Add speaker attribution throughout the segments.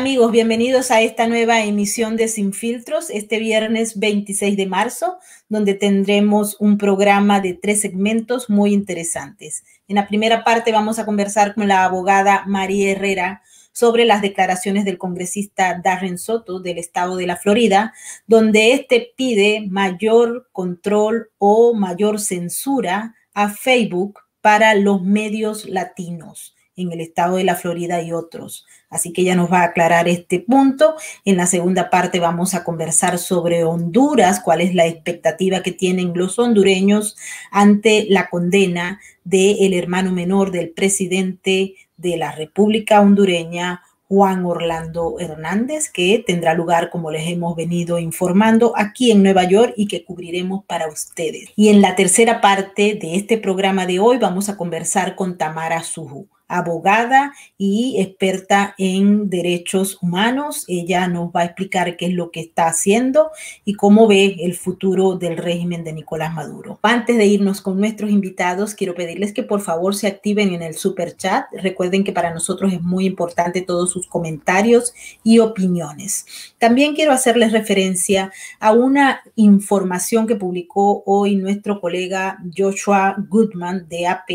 Speaker 1: amigos? Bienvenidos a esta nueva emisión de Sin Filtros, este viernes 26 de marzo, donde tendremos un programa de 3 segmentos muy interesantes. En la primera parte vamos a conversar con la abogada María Herrera sobre las declaraciones del congresista Darren Soto del estado de la Florida, donde este pide mayor control o mayor censura a Facebook para los medios latinos en el estado de la Florida y otros. Así que ella nos va a aclarar este punto. En la segunda parte vamos a conversar sobre Honduras, cuál es la expectativa que tienen los hondureños ante la condena del hermano menor del presidente de la República Hondureña, Juan Orlando Hernández, que tendrá lugar, como les hemos venido informando, aquí en Nueva York y que cubriremos para ustedes. Y en la tercera parte de este programa de hoy vamos a conversar con Tamara Suju, abogada y experta en derechos humanos. Ella nos va a explicar qué es lo que está haciendo y cómo ve el futuro del régimen de Nicolás Maduro. Antes de irnos con nuestros invitados, quiero pedirles que por favor se activen en el super chat. Recuerden que para nosotros es muy importante todos sus comentarios y opiniones. También quiero hacerles referencia a una información que publicó hoy nuestro colega Joshua Goodman de AP,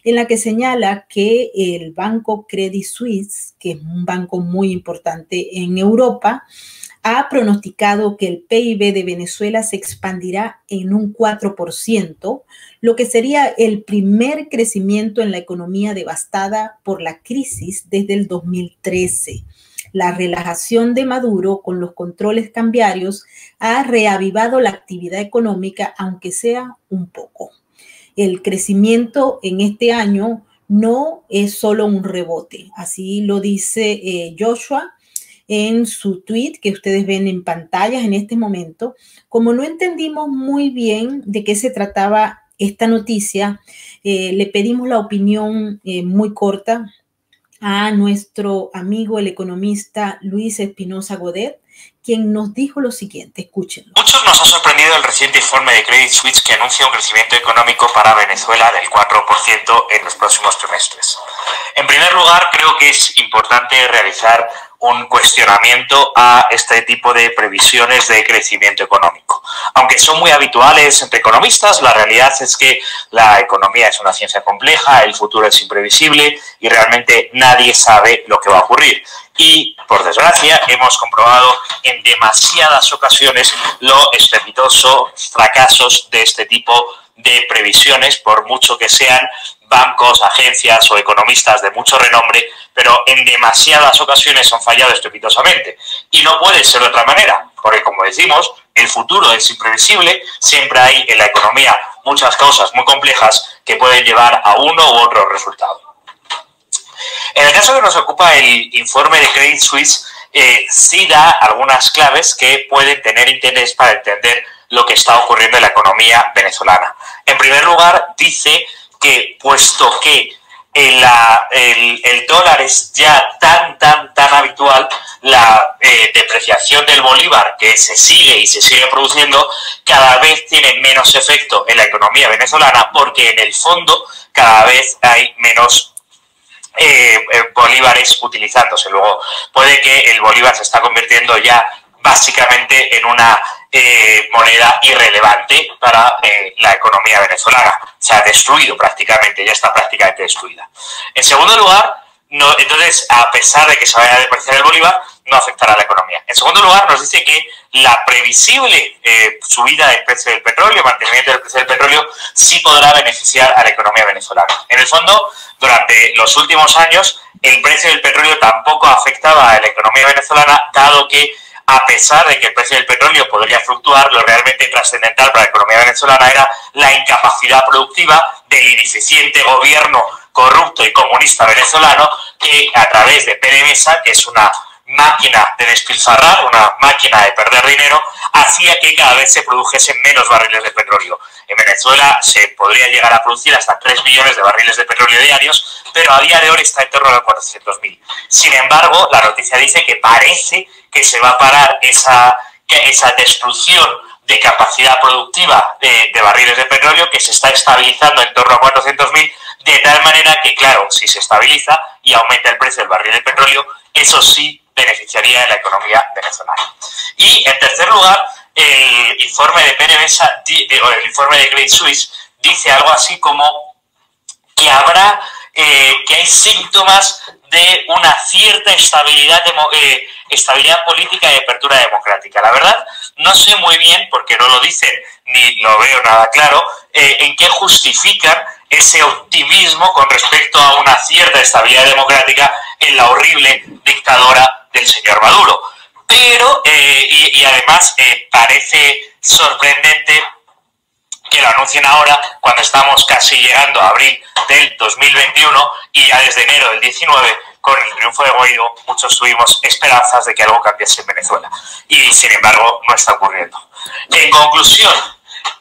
Speaker 1: en la que señala que el banco Credit Suisse, que es un banco muy importante en Europa, ha pronosticado que el PIB de Venezuela se expandirá en un 4%, lo que sería el primer crecimiento en la economía devastada por la crisis desde el 2013. La relajación de Maduro con los controles cambiarios ha reavivado la actividad económica, aunque sea un poco. El crecimiento en este año no es solo un rebote, así lo dice Joshua en su tweet que ustedes ven en pantallas en este momento. Como no entendimos muy bien de qué se trataba esta noticia, le pedimos la opinión muy corta a nuestro amigo el economista Luis Espinosa Godet, quien nos dijo lo siguiente. Escúchenlo.
Speaker 2: Muchos nos ha sorprendido el reciente informe de Credit Suisse que anuncia un crecimiento económico para Venezuela del 4% en los próximos trimestres. En primer lugar, creo que es importante realizar un cuestionamiento a este tipo de previsiones de crecimiento económico. Aunque son muy habituales entre economistas, la realidad es que la economía es una ciencia compleja, el futuro es imprevisible y realmente nadie sabe lo que va a ocurrir. Y, por desgracia, hemos comprobado en demasiadas ocasiones los estrepitosos fracasos de este tipo de previsiones, por mucho que sean bancos, agencias o economistas de mucho renombre, pero en demasiadas ocasiones han fallado estrepitosamente. Y no puede ser de otra manera, porque como decimos, el futuro es imprevisible, siempre hay en la economía muchas causas muy complejas que pueden llevar a uno u otro resultado. En el caso que nos ocupa el informe de Credit Suisse, sí da algunas claves que pueden tener interés para entender lo que está ocurriendo en la economía venezolana. En primer lugar, dice que puesto que el dólar es ya tan habitual, la depreciación del bolívar que se sigue produciendo cada vez tiene menos efecto en la economía venezolana, porque en el fondo cada vez hay menos bolívares utilizándose. Luego puede que el bolívar se está convirtiendo ya básicamente en una moneda irrelevante para la economía venezolana. Se ha destruido prácticamente, ya está prácticamente destruida. En segundo lugar, entonces, a pesar de que se vaya a depreciar el bolívar, no afectará a la economía. En segundo lugar, nos dice que la previsible subida del precio del petróleo, mantenimiento del precio del petróleo, sí podrá beneficiar a la economía venezolana. En el fondo, durante los últimos años, el precio del petróleo tampoco afectaba a la economía venezolana, dado que, a pesar de que el precio del petróleo podría fluctuar, lo realmente trascendental para la economía venezolana era la incapacidad productiva del ineficiente gobierno corrupto y comunista venezolano que, a través de PDVSA, que es una máquina de despilfarrar, una máquina de perder dinero, hacía que cada vez se produjesen menos barriles de petróleo. En Venezuela se podría llegar a producir hasta 3 millones de barriles de petróleo diarios, pero a día de hoy está en torno a los 400.000. Sin embargo, la noticia dice que parece que se va a parar esa destrucción de capacidad productiva de barriles de petróleo, que se está estabilizando en torno a 400.000, de tal manera que, claro, si se estabiliza y aumenta el precio del barril de petróleo, eso sí beneficiaría a la economía venezolana. Y en tercer lugar, el informe de PDVSA, el informe de Credit Suisse, dice algo así como que hay síntomas de una cierta estabilidad política y apertura democrática. La verdad, no sé muy bien, porque no lo dicen ni lo veo nada claro, en qué justifican ese optimismo con respecto a una cierta estabilidad democrática en la horrible dictadura del señor Maduro. Pero, y además, parece sorprendente que lo anuncien ahora, cuando estamos casi llegando a abril del 2021 y ya desde enero del 19, con el triunfo de Guaidó, muchos tuvimos esperanzas de que algo cambiase en Venezuela. Y, sin embargo, no está ocurriendo. En conclusión,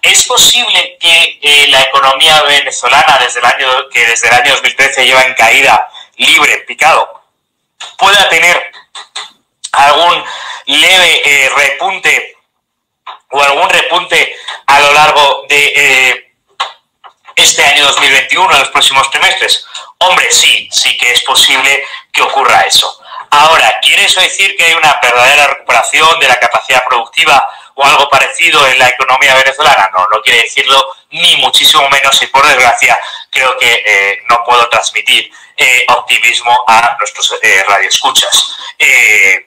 Speaker 2: ¿es posible que la economía venezolana, desde el año 2013 lleva en caída libre, en picado, pueda tener algún leve repunte o algún repunte a lo largo de este año 2021, en los próximos trimestres? Hombre, sí que es posible que ocurra eso. Ahora, ¿quiere eso decir que hay una verdadera recuperación de la capacidad productiva o algo parecido en la economía venezolana? No, no quiere decirlo, ni muchísimo menos, y por desgracia creo que no puedo transmitir optimismo a nuestros radioescuchas,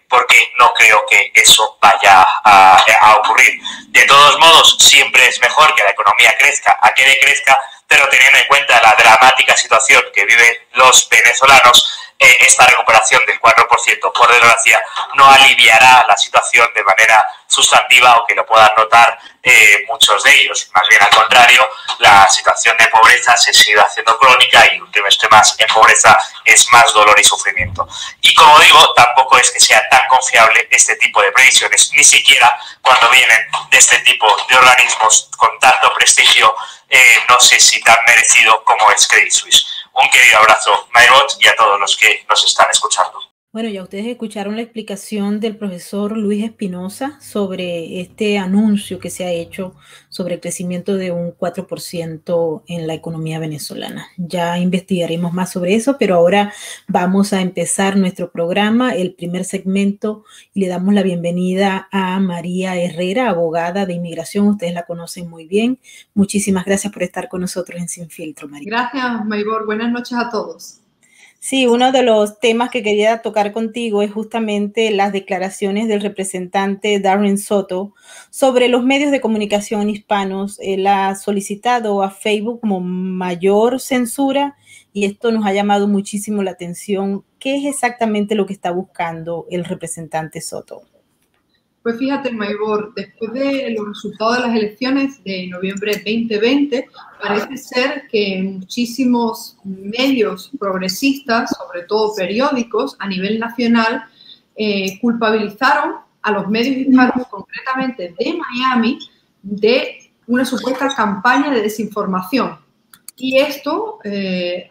Speaker 2: porque no creo que eso vaya a ocurrir. De todos modos, siempre es mejor que la economía crezca a que decrezca, pero teniendo en cuenta la dramática situación que viven los venezolanos, esta recuperación del 4%, por desgracia, no aliviará la situación de manera sustantiva, aunque lo puedan notar muchos de ellos. Más bien al contrario, la situación de pobreza se sigue haciendo crónica y un trimestre más en pobreza es más dolor y sufrimiento. Y como digo, tampoco es que sea tan confiable este tipo de previsiones, ni siquiera cuando vienen de este tipo de organismos con tanto prestigio, no sé si tan merecido como es Credit Suisse. Un querido abrazo, Maybot, y a todos los que nos están escuchando.
Speaker 1: Bueno, ya ustedes escucharon la explicación del profesor Luis Espinosa sobre este anuncio que se ha hecho sobre el crecimiento de un 4% en la economía venezolana. Ya investigaremos más sobre eso, pero ahora vamos a empezar nuestro programa, el primer segmento, y le damos la bienvenida a María Herrera, abogada de inmigración. Ustedes la conocen muy bien. Muchísimas gracias por estar con nosotros en Sin Filtro, María.
Speaker 3: Gracias, Maybor. Buenas noches a todos.
Speaker 1: Sí, uno de los temas que quería tocar contigo es justamente las declaraciones del representante Darren Soto sobre los medios de comunicación hispanos. Él ha solicitado a Facebook como mayor censura y esto nos ha llamado muchísimo la atención. ¿Qué es exactamente lo que está buscando el representante Soto?
Speaker 3: Pues fíjate, Maybor, después de los resultados de las elecciones de noviembre de 2020, parece ser que muchísimos medios progresistas, sobre todo periódicos a nivel nacional, culpabilizaron a los medios hispanos, concretamente de Miami, de una supuesta campaña de desinformación. Y esto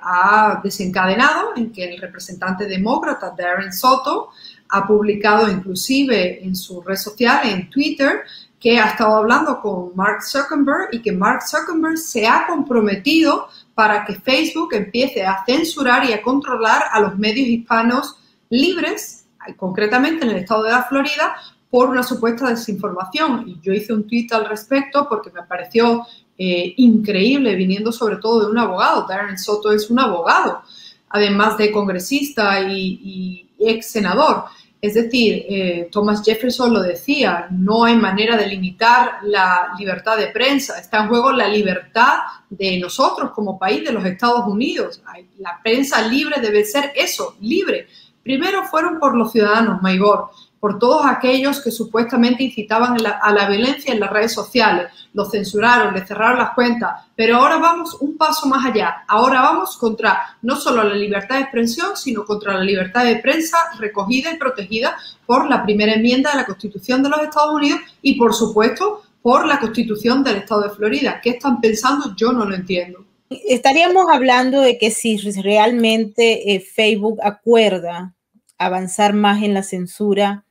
Speaker 3: ha desencadenado en que el representante demócrata Darren Soto ha publicado inclusive en su red social, en Twitter, que ha estado hablando con Mark Zuckerberg y que Mark Zuckerberg se ha comprometido para que Facebook empiece a censurar y a controlar a los medios hispanos libres, concretamente en el estado de la Florida, por una supuesta desinformación. Y yo hice un tweet al respecto porque me pareció increíble, viniendo sobre todo de un abogado. Darren Soto es un abogado, además de congresista y ex senador. Es decir, Thomas Jefferson lo decía, no hay manera de limitar la libertad de prensa. Está en juego la libertad de nosotros como país, de los Estados Unidos. La prensa libre debe ser eso, libre. Primero fueron por los ciudadanos, Maybor, por todos aquellos que supuestamente incitaban a la violencia en las redes sociales. Los censuraron, les cerraron las cuentas, pero ahora vamos un paso más allá. Ahora vamos contra no solo la libertad de expresión, sino contra la libertad de prensa recogida y protegida por la primera enmienda de la Constitución de los Estados Unidos y, por supuesto, por la Constitución del Estado de Florida. ¿Qué están pensando? Yo no lo entiendo.
Speaker 1: Estaríamos hablando de que si realmente Facebook acuerda avanzar más en la censura,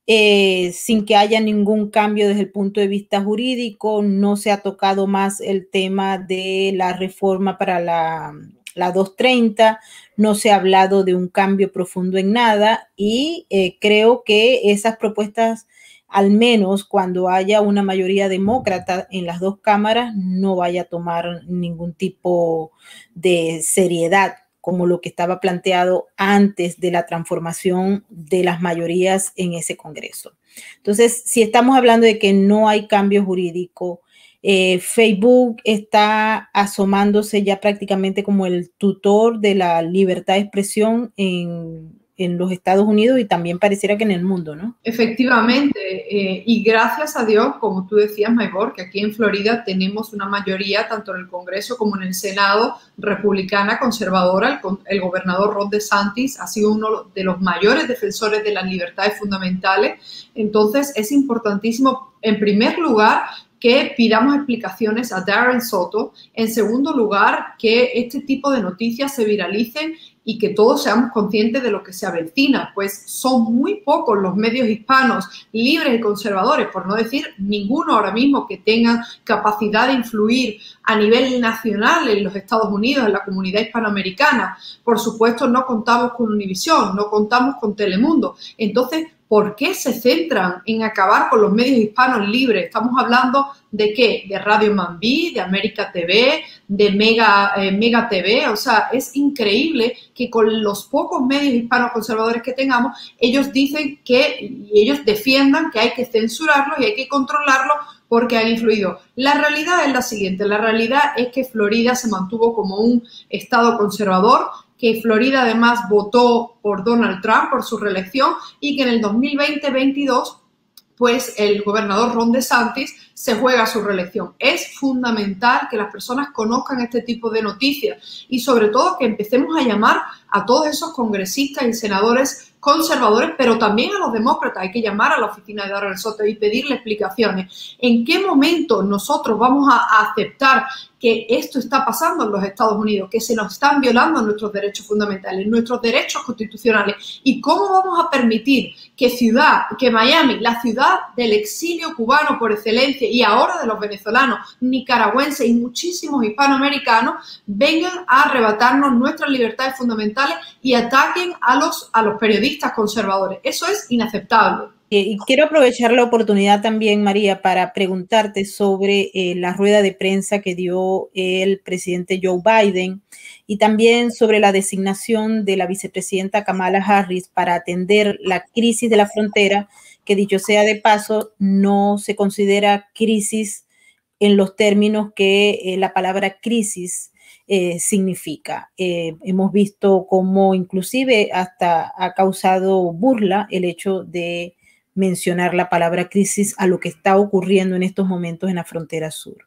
Speaker 1: sin que haya ningún cambio desde el punto de vista jurídico, no se ha tocado más el tema de la reforma para la 230, no se ha hablado de un cambio profundo en nada y creo que esas propuestas, al menos cuando haya una mayoría demócrata en las dos cámaras, no vaya a tomar ningún tipo de seriedad como lo que estaba planteado antes de la transformación de las mayorías en ese Congreso. Entonces, si estamos hablando de que no hay cambio jurídico, Facebook está asomándose ya prácticamente como el tutor de la libertad de expresión en los Estados Unidos y también pareciera que en el mundo, ¿no?
Speaker 3: Efectivamente, y gracias a Dios, como tú decías, Maybor, que aquí en Florida tenemos una mayoría, tanto en el Congreso como en el Senado, republicana, conservadora. El gobernador Ron DeSantis ha sido uno de los mayores defensores de las libertades fundamentales. Entonces, es importantísimo, en primer lugar, que pidamos explicaciones a Darren Soto. En segundo lugar, que este tipo de noticias se viralicen y que todos seamos conscientes de lo que se avecina, pues son muy pocos los medios hispanos libres y conservadores, por no decir ninguno ahora mismo, que tengan capacidad de influir a nivel nacional en los Estados Unidos, en la comunidad hispanoamericana. Por supuesto, no contamos con Univisión, no contamos con Telemundo. Entonces, ¿por qué se centran en acabar con los medios hispanos libres? Estamos hablando ¿de qué? De Radio Mambí, de América TV, de Mega TV. O sea, es increíble que con los pocos medios hispanos conservadores que tengamos, ellos dicen y ellos defiendan que hay que censurarlos y hay que controlarlos porque han influido. La realidad es la siguiente. La realidad es que Florida se mantuvo como un estado conservador, que Florida además votó por Donald Trump, por su reelección, y que en el 2020-22, pues el gobernador Ron DeSantis se juega su reelección. Es fundamental que las personas conozcan este tipo de noticias y sobre todo que empecemos a llamar a todos esos congresistas y senadores conservadores, pero también a los demócratas. Hay que llamar a la oficina de Darren Soto y pedirle explicaciones. ¿En qué momento nosotros vamos a aceptar que esto está pasando en los Estados Unidos, que se nos están violando nuestros derechos fundamentales, nuestros derechos constitucionales? ¿Y cómo vamos a permitir que Miami, la ciudad del exilio cubano por excelencia y ahora de los venezolanos, nicaragüenses y muchísimos hispanoamericanos, vengan a arrebatarnos nuestras libertades fundamentales y ataquen a los periodistas conservadores? Eso es inaceptable.
Speaker 1: Y quiero aprovechar la oportunidad también, María, para preguntarte sobre la rueda de prensa que dio el presidente Joe Biden y también sobre la designación de la vicepresidenta Kamala Harris para atender la crisis de la frontera, que dicho sea de paso, no se considera crisis en los términos que la palabra crisis significa. Hemos visto cómo inclusive hasta ha causado burla el hecho de mencionar la palabra crisis a lo que está ocurriendo en estos momentos en la frontera sur.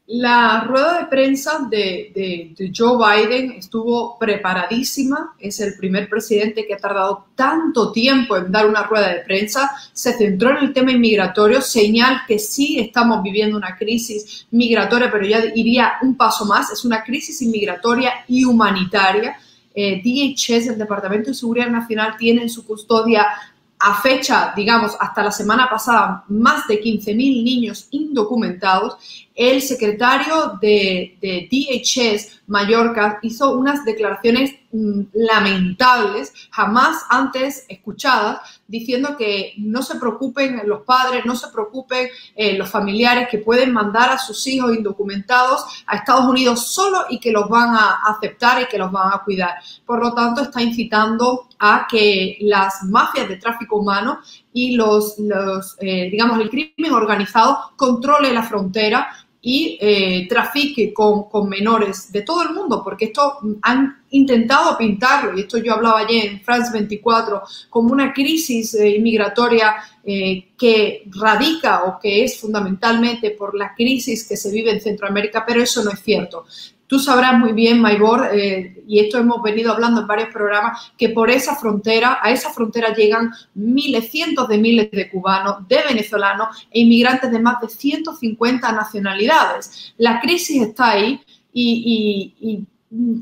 Speaker 3: La rueda de prensa de Joe Biden estuvo preparadísima. Es el primer presidente que ha tardado tanto tiempo en dar una rueda de prensa. Se centró en el tema inmigratorio, señal que sí estamos viviendo una crisis migratoria, pero ya iría un paso más. Es una crisis inmigratoria y humanitaria. DHS, el Departamento de Seguridad Nacional, tiene en su custodia a fecha, digamos, hasta la semana pasada, más de 15.000 niños indocumentados. El secretario de DHS Mallorca hizo unas declaraciones lamentables, jamás antes escuchadas, diciendo que no se preocupen los padres, no se preocupen los familiares, que pueden mandar a sus hijos indocumentados a Estados Unidos solo y que los van a aceptar y que los van a cuidar. Por lo tanto, está incitando a que las mafias de tráfico humano y digamos, el crimen organizado controle la frontera y trafique con menores de todo el mundo, porque esto han intentado pintarlo, y esto yo hablaba ayer en France 24, como una crisis inmigratoria que radica o que es fundamentalmente por la crisis que se vive en Centroamérica, pero eso no es cierto. Tú sabrás muy bien, Maybor, y esto hemos venido hablando en varios programas, que por a esa frontera llegan miles, cientos de miles de cubanos, de venezolanos e inmigrantes de más de 150 nacionalidades. La crisis está ahí y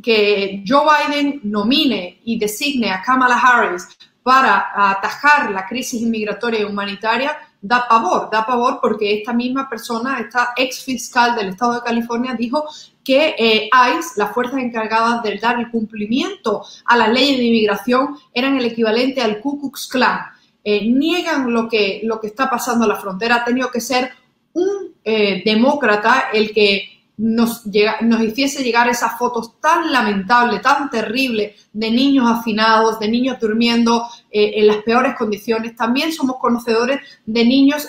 Speaker 3: que Joe Biden nomine y designe a Kamala Harris para atajar la crisis inmigratoria y humanitaria da pavor porque esta misma persona, esta ex fiscal del estado de California, dijo que ICE, las fuerzas encargadas de dar el cumplimiento a las leyes de inmigración, eran el equivalente al Ku Klux Klan. Niegan lo que está pasando en la frontera. Ha tenido que ser un demócrata el que nos hiciese llegar esas fotos tan lamentables, tan terribles, de niños hacinados, de niños durmiendo en las peores condiciones. También somos conocedores de niños,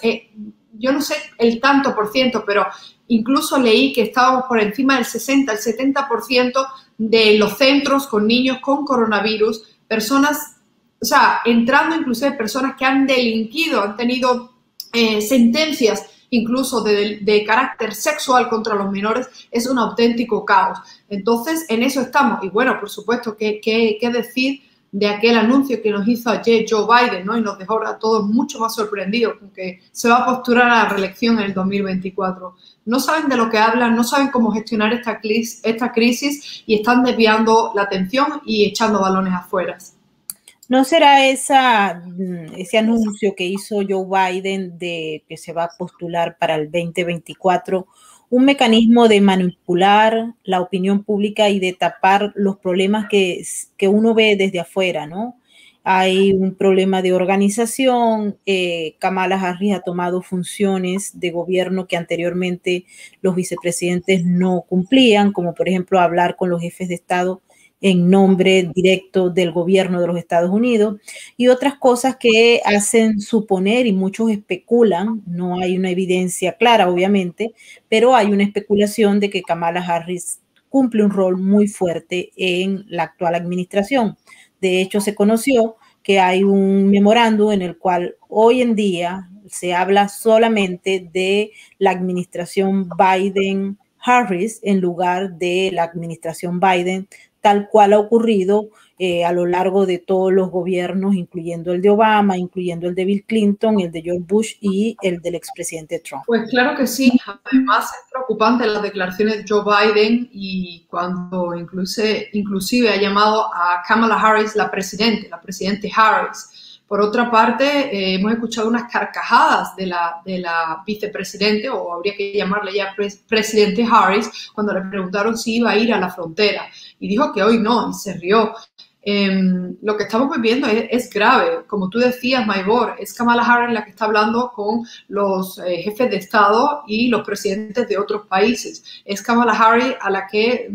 Speaker 3: yo no sé el tanto por ciento, pero incluso leí que estábamos por encima del 60, el 70% de los centros con niños con coronavirus, personas, o sea, entrando inclusive personas que han delinquido, han tenido sentencias incluso de carácter sexual contra los menores. Es un auténtico caos. Entonces, en eso estamos. Y bueno, por supuesto, ¿qué decir de aquel anuncio que nos hizo ayer Joe Biden, ¿no? Y nos dejó a todos mucho más sorprendidos con que se va a postular a la reelección en el 2024. No saben de lo que hablan, no saben cómo gestionar esta crisis y están desviando la atención y echando balones afuera.
Speaker 1: ¿No será ese anuncio que hizo Joe Biden de que se va a postular para el 2024 un mecanismo de manipular la opinión pública y de tapar los problemas que uno ve desde afuera, ¿no? Hay un problema de organización. Kamala Harris ha tomado funciones de gobierno que anteriormente los vicepresidentes no cumplían, como por ejemplo hablar con los jefes de Estado en nombre directo del gobierno de los Estados Unidos, y otras cosas que hacen suponer, y muchos especulan, no hay una evidencia clara obviamente, pero hay una especulación de que Kamala Harris cumple un rol muy fuerte en la actual administración. De hecho, se conoció que hay un memorándum en el cual hoy en día se habla solamente de la administración Biden-Harris en lugar de la administración Biden, tal cual ha ocurrido a lo largo de todos los gobiernos, incluyendo el de Obama, incluyendo el de Bill Clinton, el de George Bush y el del expresidente Trump.
Speaker 3: Pues claro que sí. Además es preocupante las declaraciones de Joe Biden, y cuando inclusive ha llamado a Kamala Harris la presidente Harris. Por otra parte, hemos escuchado unas carcajadas de la vicepresidente, o habría que llamarle ya presidente Harris, cuando le preguntaron si iba a ir a la frontera. Y dijo que hoy no, y se rió. Lo que estamos viviendo es grave. Como tú decías, Maybor, es Kamala Harris la que está hablando con los jefes de Estado y los presidentes de otros países. Es Kamala Harris a la que,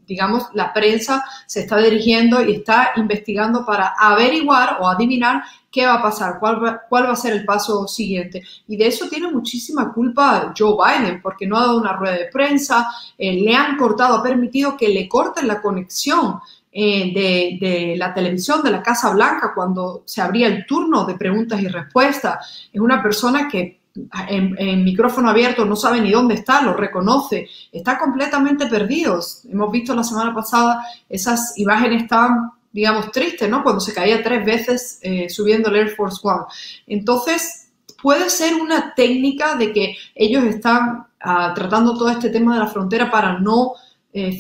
Speaker 3: digamos, la prensa se está dirigiendo y está investigando para averiguar o adivinar qué va a pasar, cuál va a ser el paso siguiente. Y de eso tiene muchísima culpa Joe Biden, porque no ha dado una rueda de prensa, le han cortado, ha permitido que le corten la conexión de la televisión, de la Casa Blanca, cuando se abría el turno de preguntas y respuestas. Es una persona que en micrófono abierto no sabe ni dónde está, lo reconoce, está completamente perdido. Hemos visto la semana pasada esas imágenes tan, digamos, tristes, ¿no? Cuando se caía 3 veces subiendo el Air Force One. Entonces, puede ser una técnica de que ellos están tratando todo este tema de la frontera para no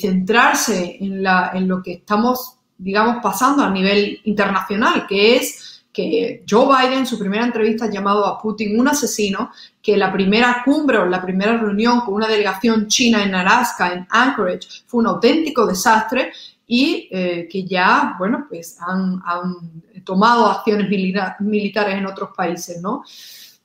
Speaker 3: centrarse en lo que estamos, digamos, pasando a nivel internacional, que es que Joe Biden en su primera entrevista ha llamado a Putin un asesino, que la primera cumbre o la primera reunión con una delegación china en Alaska, en Anchorage, fue un auténtico desastre, y que ya, bueno, pues han tomado acciones militares en otros países, ¿no?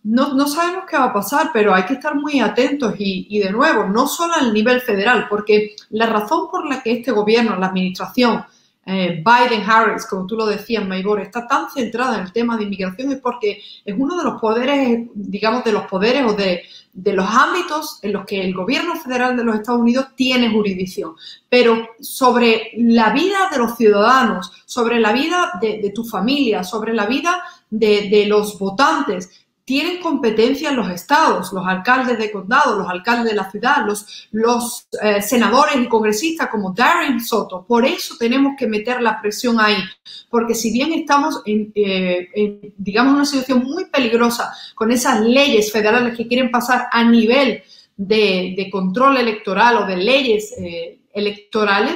Speaker 3: No sabemos qué va a pasar, pero hay que estar muy atentos y de nuevo, no solo al nivel federal, porque la razón por la que este gobierno, la administración Biden-Harris, como tú lo decías, Maybor, está tan centrada en el tema de inmigración es porque es uno de los poderes, digamos, de los poderes o de los ámbitos en los que el gobierno federal de los Estados Unidos tiene jurisdicción. Pero sobre la vida de los ciudadanos, sobre la vida de tu familia, sobre la vida de los votantes, tienen competencia en los estados, los alcaldes de condado, los alcaldes de la ciudad, los senadores y congresistas como Darren Soto. Por eso tenemos que meter la presión ahí, porque si bien estamos digamos, una situación muy peligrosa con esas leyes federales que quieren pasar a nivel de control electoral o de leyes electorales,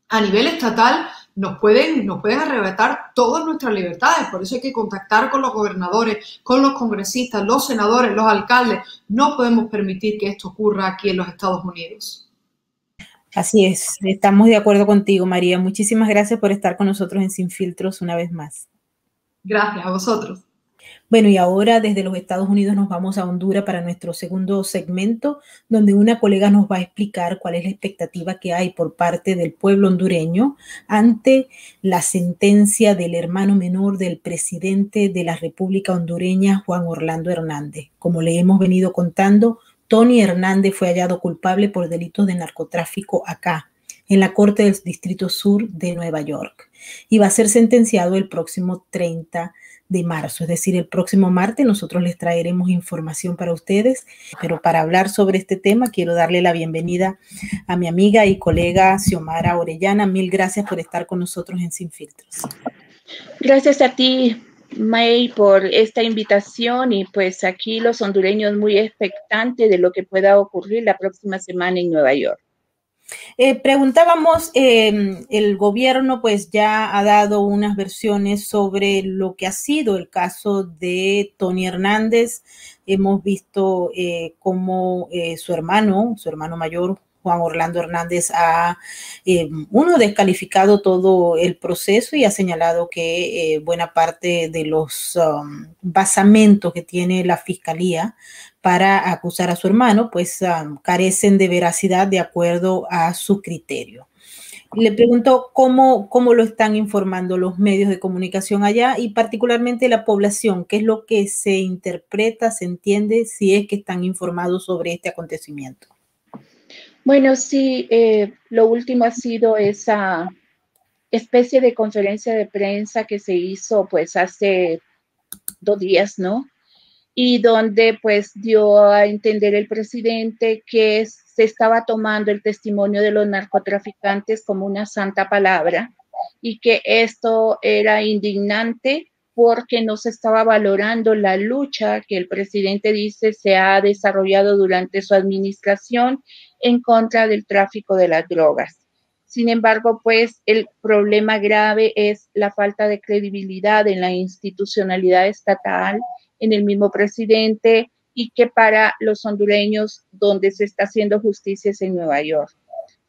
Speaker 3: a nivel estatal nos pueden arrebatar todas nuestras libertades. Por eso hay que contactar con los gobernadores, con los congresistas, los senadores, los alcaldes. No podemos permitir que esto ocurra aquí en los Estados Unidos.
Speaker 1: Así es, estamos de acuerdo contigo, María. Muchísimas gracias por estar con nosotros en Sin Filtros una vez más.
Speaker 3: Gracias a vosotros.
Speaker 1: Bueno, y ahora desde los Estados Unidos nos vamos a Honduras para nuestro segundo segmento, donde una colega nos va a explicar cuál es la expectativa que hay por parte del pueblo hondureño ante la sentencia del hermano menor del presidente de la República Hondureña, Juan Orlando Hernández. Como le hemos venido contando, Tony Hernández fue hallado culpable por delitos de narcotráfico acá, en la Corte del Distrito Sur de Nueva York, y va a ser sentenciado el próximo 30 de marzo, es decir, el próximo martes. Nosotros les traeremos información para ustedes, pero para hablar sobre este tema quiero darle la bienvenida a mi amiga y colega Xiomara Orellana. Mil gracias por estar con nosotros en Sin Filtros.
Speaker 4: Gracias a ti, May, por esta invitación, y pues aquí los hondureños muy expectantes de lo que pueda ocurrir la próxima semana en Nueva York.
Speaker 1: Preguntábamos, el gobierno pues ya ha dado unas versiones sobre lo que ha sido el caso de Tony Hernández. Hemos visto cómo su hermano mayor, Juan Orlando Hernández, ha descalificado todo el proceso y ha señalado que buena parte de los basamentos que tiene la fiscalía para acusar a su hermano, pues carecen de veracidad de acuerdo a su criterio. Le pregunto cómo lo están informando los medios de comunicación allá y particularmente la población, qué es lo que se interpreta, se entiende, si es que están informados sobre este acontecimiento.
Speaker 4: Bueno, sí, lo último ha sido esa especie de conferencia de prensa que se hizo pues hace 2 días, ¿no? Y donde pues dio a entender el presidente que se estaba tomando el testimonio de los narcotraficantes como una santa palabra y que esto era indignante porque no se estaba valorando la lucha que el presidente dice se ha desarrollado durante su administración en contra del tráfico de las drogas. Sin embargo, pues el problema grave es la falta de credibilidad en la institucionalidad estatal, en el mismo presidente, y que para los hondureños donde se está haciendo justicia es en Nueva York.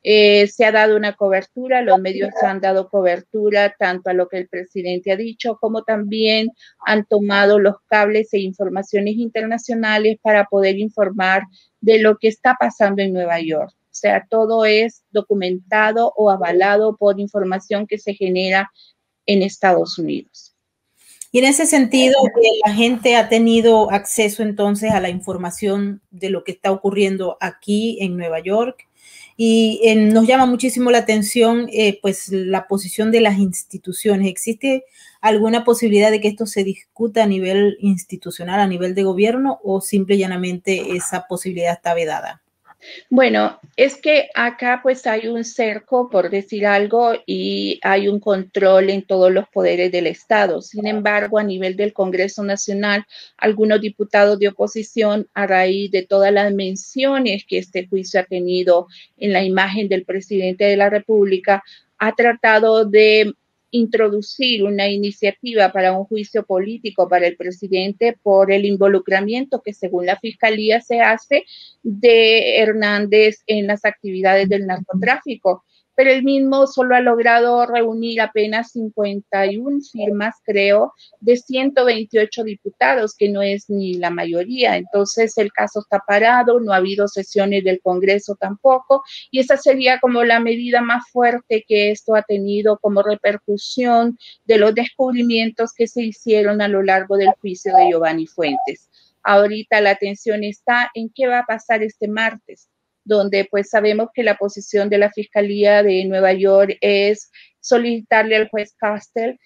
Speaker 4: Se ha dado una cobertura, los medios han dado cobertura tanto a lo que el presidente ha dicho como también han tomado los cables e informaciones internacionales para poder informar de lo que está pasando en Nueva York. O sea, todo es documentado o avalado por información que se genera en Estados Unidos.
Speaker 1: Y en ese sentido, la gente ha tenido acceso entonces a la información de lo que está ocurriendo aquí en Nueva York. Y nos llama muchísimo la atención pues la posición de las instituciones. ¿Existe alguna posibilidad de que esto se discuta a nivel institucional, a nivel de gobierno, o simple y llanamente esa posibilidad está vedada?
Speaker 4: Bueno, es que acá pues hay un cerco, por decir algo, y hay un control en todos los poderes del Estado. Sin embargo, a nivel del Congreso Nacional, algunos diputados de oposición, a raíz de todas las menciones que este juicio ha tenido en la imagen del presidente de la República, ha tratado de introducir una iniciativa para un juicio político para el presidente por el involucramiento que según la Fiscalía se hace de Hernández en las actividades del narcotráfico. Pero él mismo solo ha logrado reunir apenas 51 firmas, creo, de 128 diputados, que no es ni la mayoría. Entonces el caso está parado, no ha habido sesiones del Congreso tampoco, y esa sería como la medida más fuerte que esto ha tenido como repercusión de los descubrimientos que se hicieron a lo largo del juicio de Giovanni Fuentes. Ahorita la atención está en qué va a pasar este martes, donde pues sabemos que la posición de la Fiscalía de Nueva York es solicitarle al juez Castell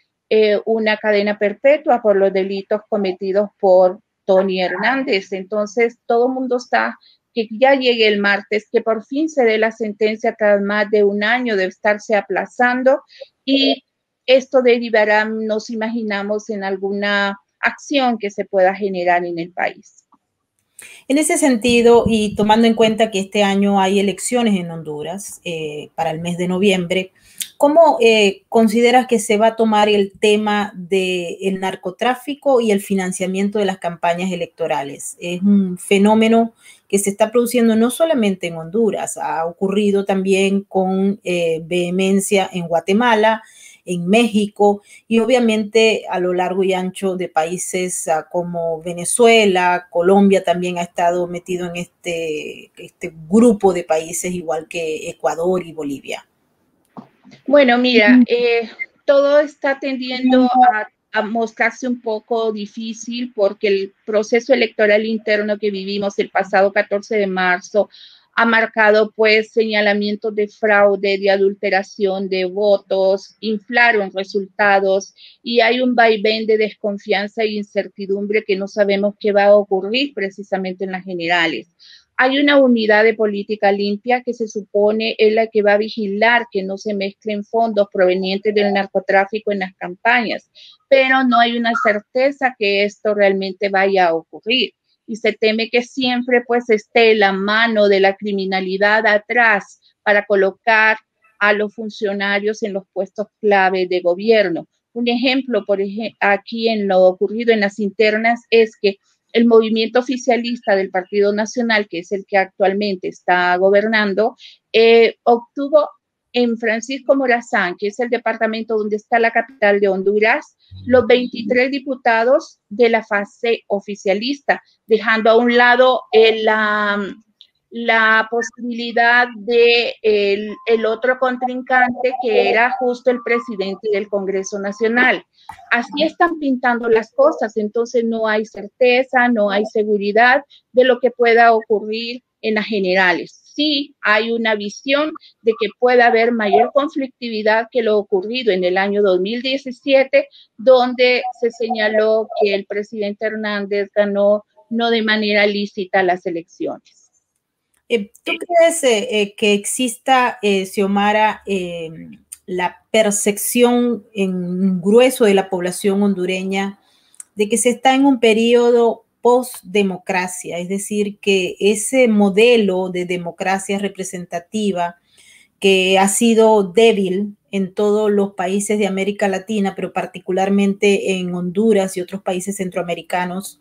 Speaker 4: una cadena perpetua por los delitos cometidos por Tony Hernández. Entonces todo el mundo está que ya llegue el martes, que por fin se dé la sentencia tras más de un año de estarse aplazando, y esto derivará, nos imaginamos, en alguna acción que se pueda generar en el país.
Speaker 1: En ese sentido, y tomando en cuenta que este año hay elecciones en Honduras para el mes de noviembre, ¿Cómo consideras que se va a tomar el tema del narcotráfico y el financiamiento de las campañas electorales? Es un fenómeno que se está produciendo no solamente en Honduras, ha ocurrido también con vehemencia en Guatemala, en México y obviamente a lo largo y ancho de países como Venezuela, Colombia también ha estado metido en este grupo de países, igual que Ecuador y Bolivia.
Speaker 4: Bueno, mira, todo está tendiendo a mostrarse un poco difícil porque el proceso electoral interno que vivimos el pasado 14 de marzo ha marcado pues señalamientos de fraude, de adulteración de votos, inflaron resultados y hay un vaivén de desconfianza e incertidumbre que no sabemos qué va a ocurrir precisamente en las generales. Hay una unidad de política limpia que se supone es la que va a vigilar que no se mezclen fondos provenientes del narcotráfico en las campañas, pero no hay una certeza que esto realmente vaya a ocurrir. Y se teme que siempre pues esté la mano de la criminalidad atrás para colocar a los funcionarios en los puestos clave de gobierno. Un ejemplo, por ejemplo, aquí en lo ocurrido en las internas es que el movimiento oficialista del Partido Nacional, que es el que actualmente está gobernando, obtuvo en Francisco Morazán, que es el departamento donde está la capital de Honduras, los 23 diputados de la fase oficialista, dejando a un lado la posibilidad de el otro contrincante que era justo el presidente del Congreso Nacional. Así están pintando las cosas, entonces no hay certeza, no hay seguridad de lo que pueda ocurrir en las generales. Sí hay una visión de que pueda haber mayor conflictividad que lo ocurrido en el año 2017, donde se señaló que el presidente Hernández ganó no de manera lícita las elecciones.
Speaker 1: ¿Tú crees que exista, Xiomara, la percepción en un grueso de la población hondureña de que se está en un periodo post-democracia? Es decir, que ese modelo de democracia representativa que ha sido débil en todos los países de América Latina, pero particularmente en Honduras y otros países centroamericanos,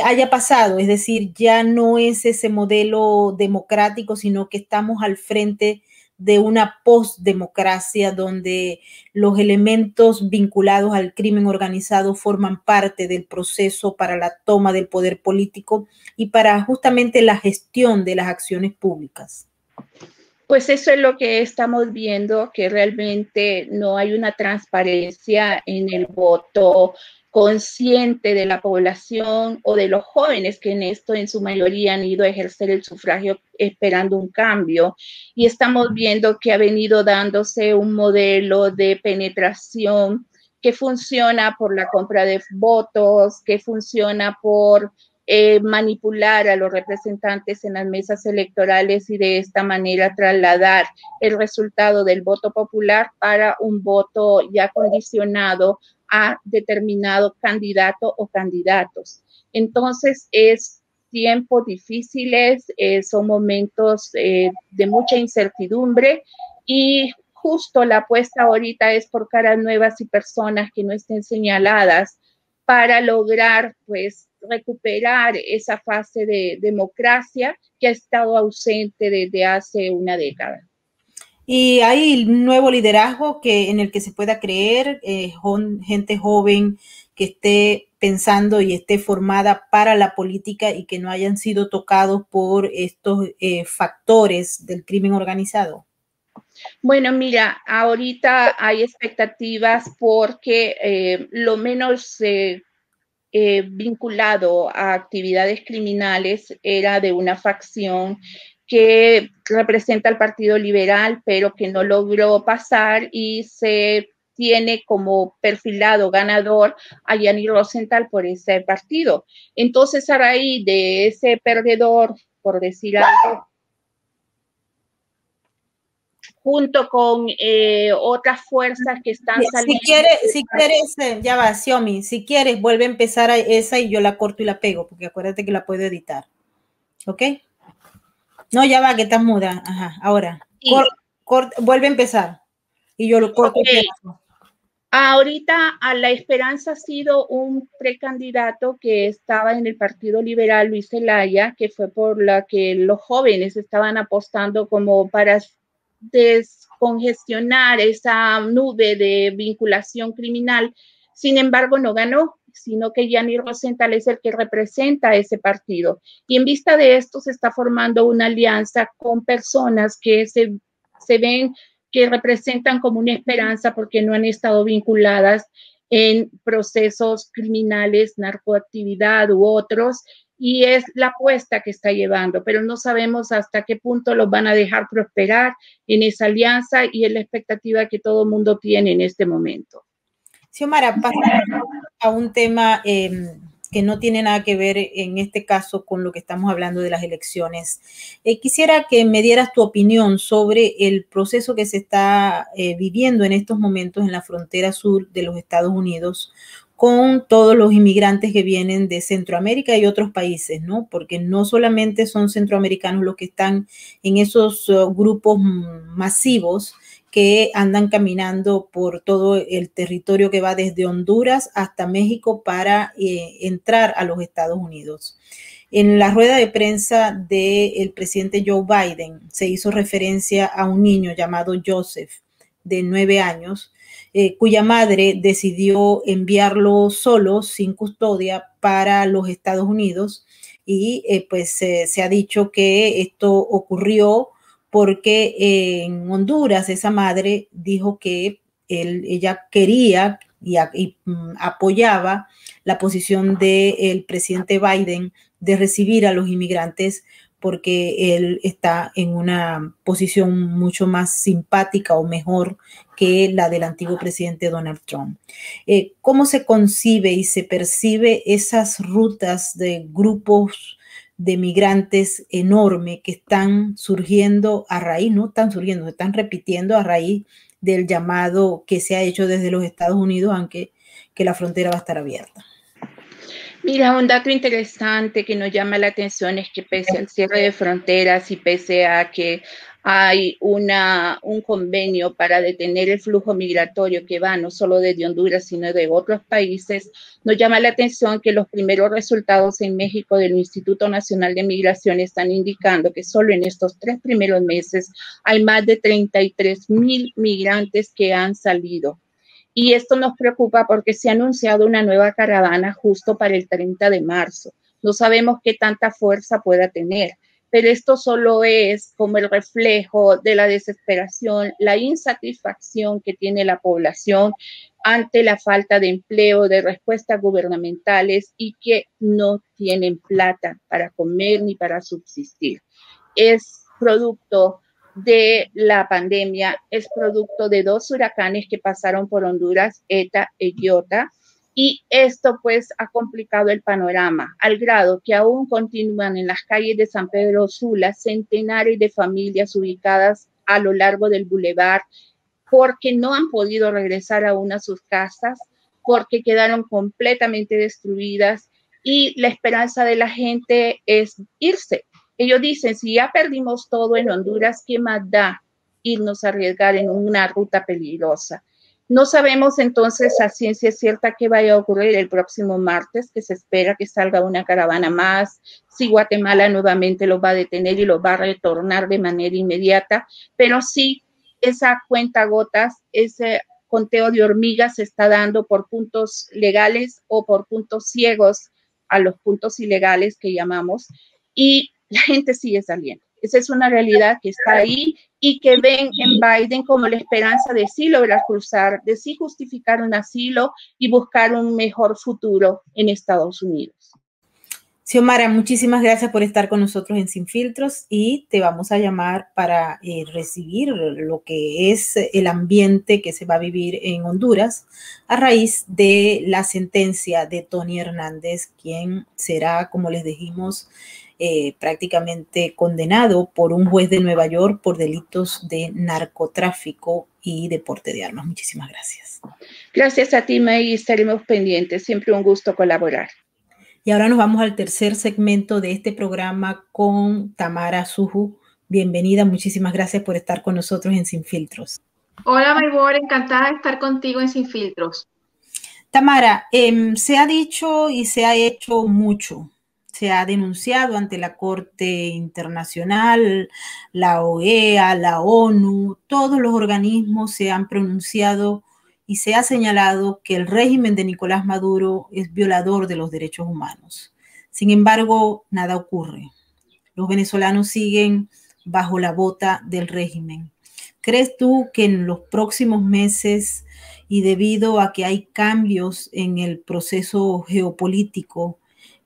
Speaker 1: haya pasado, es decir, ya no es ese modelo democrático, sino que estamos al frente de una postdemocracia donde los elementos vinculados al crimen organizado forman parte del proceso para la toma del poder político y para justamente la gestión de las acciones públicas.
Speaker 4: Pues eso es lo que estamos viendo, que realmente no hay una transparencia en el voto consciente de la población o de los jóvenes que en esto en su mayoría han ido a ejercer el sufragio esperando un cambio. Y estamos viendo que ha venido dándose un modelo de penetración que funciona por la compra de votos, que funciona por manipular a los representantes en las mesas electorales y de esta manera trasladar el resultado del voto popular para un voto ya condicionado a determinado candidato o candidatos. Entonces, es tiempos difíciles, son momentos de mucha incertidumbre y justo la apuesta ahorita es por caras nuevas y personas que no estén señaladas para lograr, pues, recuperar esa fase de democracia que ha estado ausente desde hace una década.
Speaker 1: Y hay un nuevo liderazgo en el que se pueda creer, gente joven que esté pensando y esté formada para la política y que no hayan sido tocados por estos factores del crimen organizado.
Speaker 4: Bueno, mira, ahorita hay expectativas porque lo menos vinculado a actividades criminales era de una facción que representa al Partido Liberal, pero que no logró pasar y se tiene como perfilado ganador a Yanni Rosenthal por ese partido. Entonces, a raíz de ese perdedor, por decir algo, junto con otras fuerzas que están saliendo.
Speaker 1: Si quieres, ya va, Xiomi, si quieres, vuelve a empezar a esa y yo la corto y la pego, porque acuérdate que la puedo editar. ¿Ok? No, ya va, que estás muda. Ajá, ahora.
Speaker 4: Sí.
Speaker 1: Vuelve a empezar. Y yo lo corto.
Speaker 4: Okay. Ahorita a La Esperanza ha sido un precandidato que estaba en el Partido Liberal, Luis Zelaya, que fue por la que los jóvenes estaban apostando como para descongestionar esa nube de vinculación criminal. Sin embargo, no ganó, sino que Gianni Rosenthal es el que representa a ese partido. Y en vista de esto se está formando una alianza con personas que se ven que representan como una esperanza porque no han estado vinculadas en procesos criminales, narcoactividad u otros, y es la apuesta que está llevando, pero no sabemos hasta qué punto los van a dejar prosperar en esa alianza y es la expectativa que todo el mundo tiene en este momento.
Speaker 1: Xiomara, pasando a un tema que no tiene nada que ver en este caso con lo que estamos hablando de las elecciones. Quisiera que me dieras tu opinión sobre el proceso que se está viviendo en estos momentos en la frontera sur de los Estados Unidos con todos los inmigrantes que vienen de Centroamérica y otros países, ¿no? Porque no solamente son centroamericanos los que están en esos grupos masivos que andan caminando por todo el territorio que va desde Honduras hasta México para entrar a los Estados Unidos. En la rueda de prensa del presidente Joe Biden se hizo referencia a un niño llamado Joseph, de 9 años, cuya madre decidió enviarlo solo, sin custodia, para los Estados Unidos. Y pues se ha dicho que esto ocurrió porque en Honduras esa madre dijo que ella quería y apoyaba la posición del presidente Biden de recibir a los inmigrantes porque él está en una posición mucho más simpática o mejor que la del antiguo presidente Donald Trump. ¿Cómo se concibe y se percibe esas rutas de grupos de migrantes enorme que están surgiendo a raíz, no están surgiendo, se están repitiendo a raíz del llamado que se ha hecho desde los Estados Unidos, aunque que la frontera va a estar abierta?
Speaker 4: Mira, un dato interesante que nos llama la atención es que pese al cierre de fronteras y pese a que hay un convenio para detener el flujo migratorio que va no solo desde Honduras, sino de otros países, nos llama la atención que los primeros resultados en México del Instituto Nacional de Migración están indicando que solo en estos 3 primeros meses hay más de 33,000 migrantes que han salido. Y esto nos preocupa porque se ha anunciado una nueva caravana justo para el 30 de marzo. No sabemos qué tanta fuerza pueda tener, pero esto solo es como el reflejo de la desesperación, la insatisfacción que tiene la población ante la falta de empleo, de respuestas gubernamentales y que no tienen plata para comer ni para subsistir. Es producto de la pandemia, es producto de 2 huracanes que pasaron por Honduras, Eta e Iota, y esto pues ha complicado el panorama, al grado que aún continúan en las calles de San Pedro Sula centenares de familias ubicadas a lo largo del bulevar porque no han podido regresar aún a sus casas, porque quedaron completamente destruidas y la esperanza de la gente es irse. Ellos dicen, si ya perdimos todo en Honduras, ¿qué más da irnos a arriesgar en una ruta peligrosa? No sabemos entonces a ciencia cierta qué vaya a ocurrir el próximo martes, que se espera que salga una caravana más, si Guatemala nuevamente los va a detener y los va a retornar de manera inmediata, pero sí esa cuentagotas, ese conteo de hormigas se está dando por puntos legales o por puntos ciegos a los puntos ilegales que llamamos, y la gente sigue saliendo. Esa es una realidad que está ahí y que ven en Biden como la esperanza de sí lograr cruzar, de sí justificar un asilo y buscar un mejor futuro en Estados Unidos.
Speaker 1: Xiomara, muchísimas gracias por estar con nosotros en Sin Filtros y te vamos a llamar para recibir lo que es el ambiente que se va a vivir en Honduras a raíz de la sentencia de Tony Hernández, quien será, como les dijimos, prácticamente condenado por un juez de Nueva York por delitos de narcotráfico y de porte de armas. Muchísimas gracias.
Speaker 4: Gracias a ti, May, estaremos pendientes. Siempre un gusto colaborar.
Speaker 1: Y ahora nos vamos al tercer segmento de este programa con Tamara Suju. Bienvenida, muchísimas gracias por estar con nosotros en Sin Filtros.
Speaker 5: Hola, Maybor, encantada de estar contigo en Sin Filtros.
Speaker 1: Tamara, se ha dicho y se ha hecho mucho. Se ha denunciado ante la Corte Internacional, la OEA, la ONU, todos los organismos se han pronunciado y se ha señalado que el régimen de Nicolás Maduro es violador de los derechos humanos. Sin embargo, nada ocurre. Los venezolanos siguen bajo la bota del régimen. ¿Crees tú que en los próximos meses y debido a que hay cambios en el proceso geopolítico,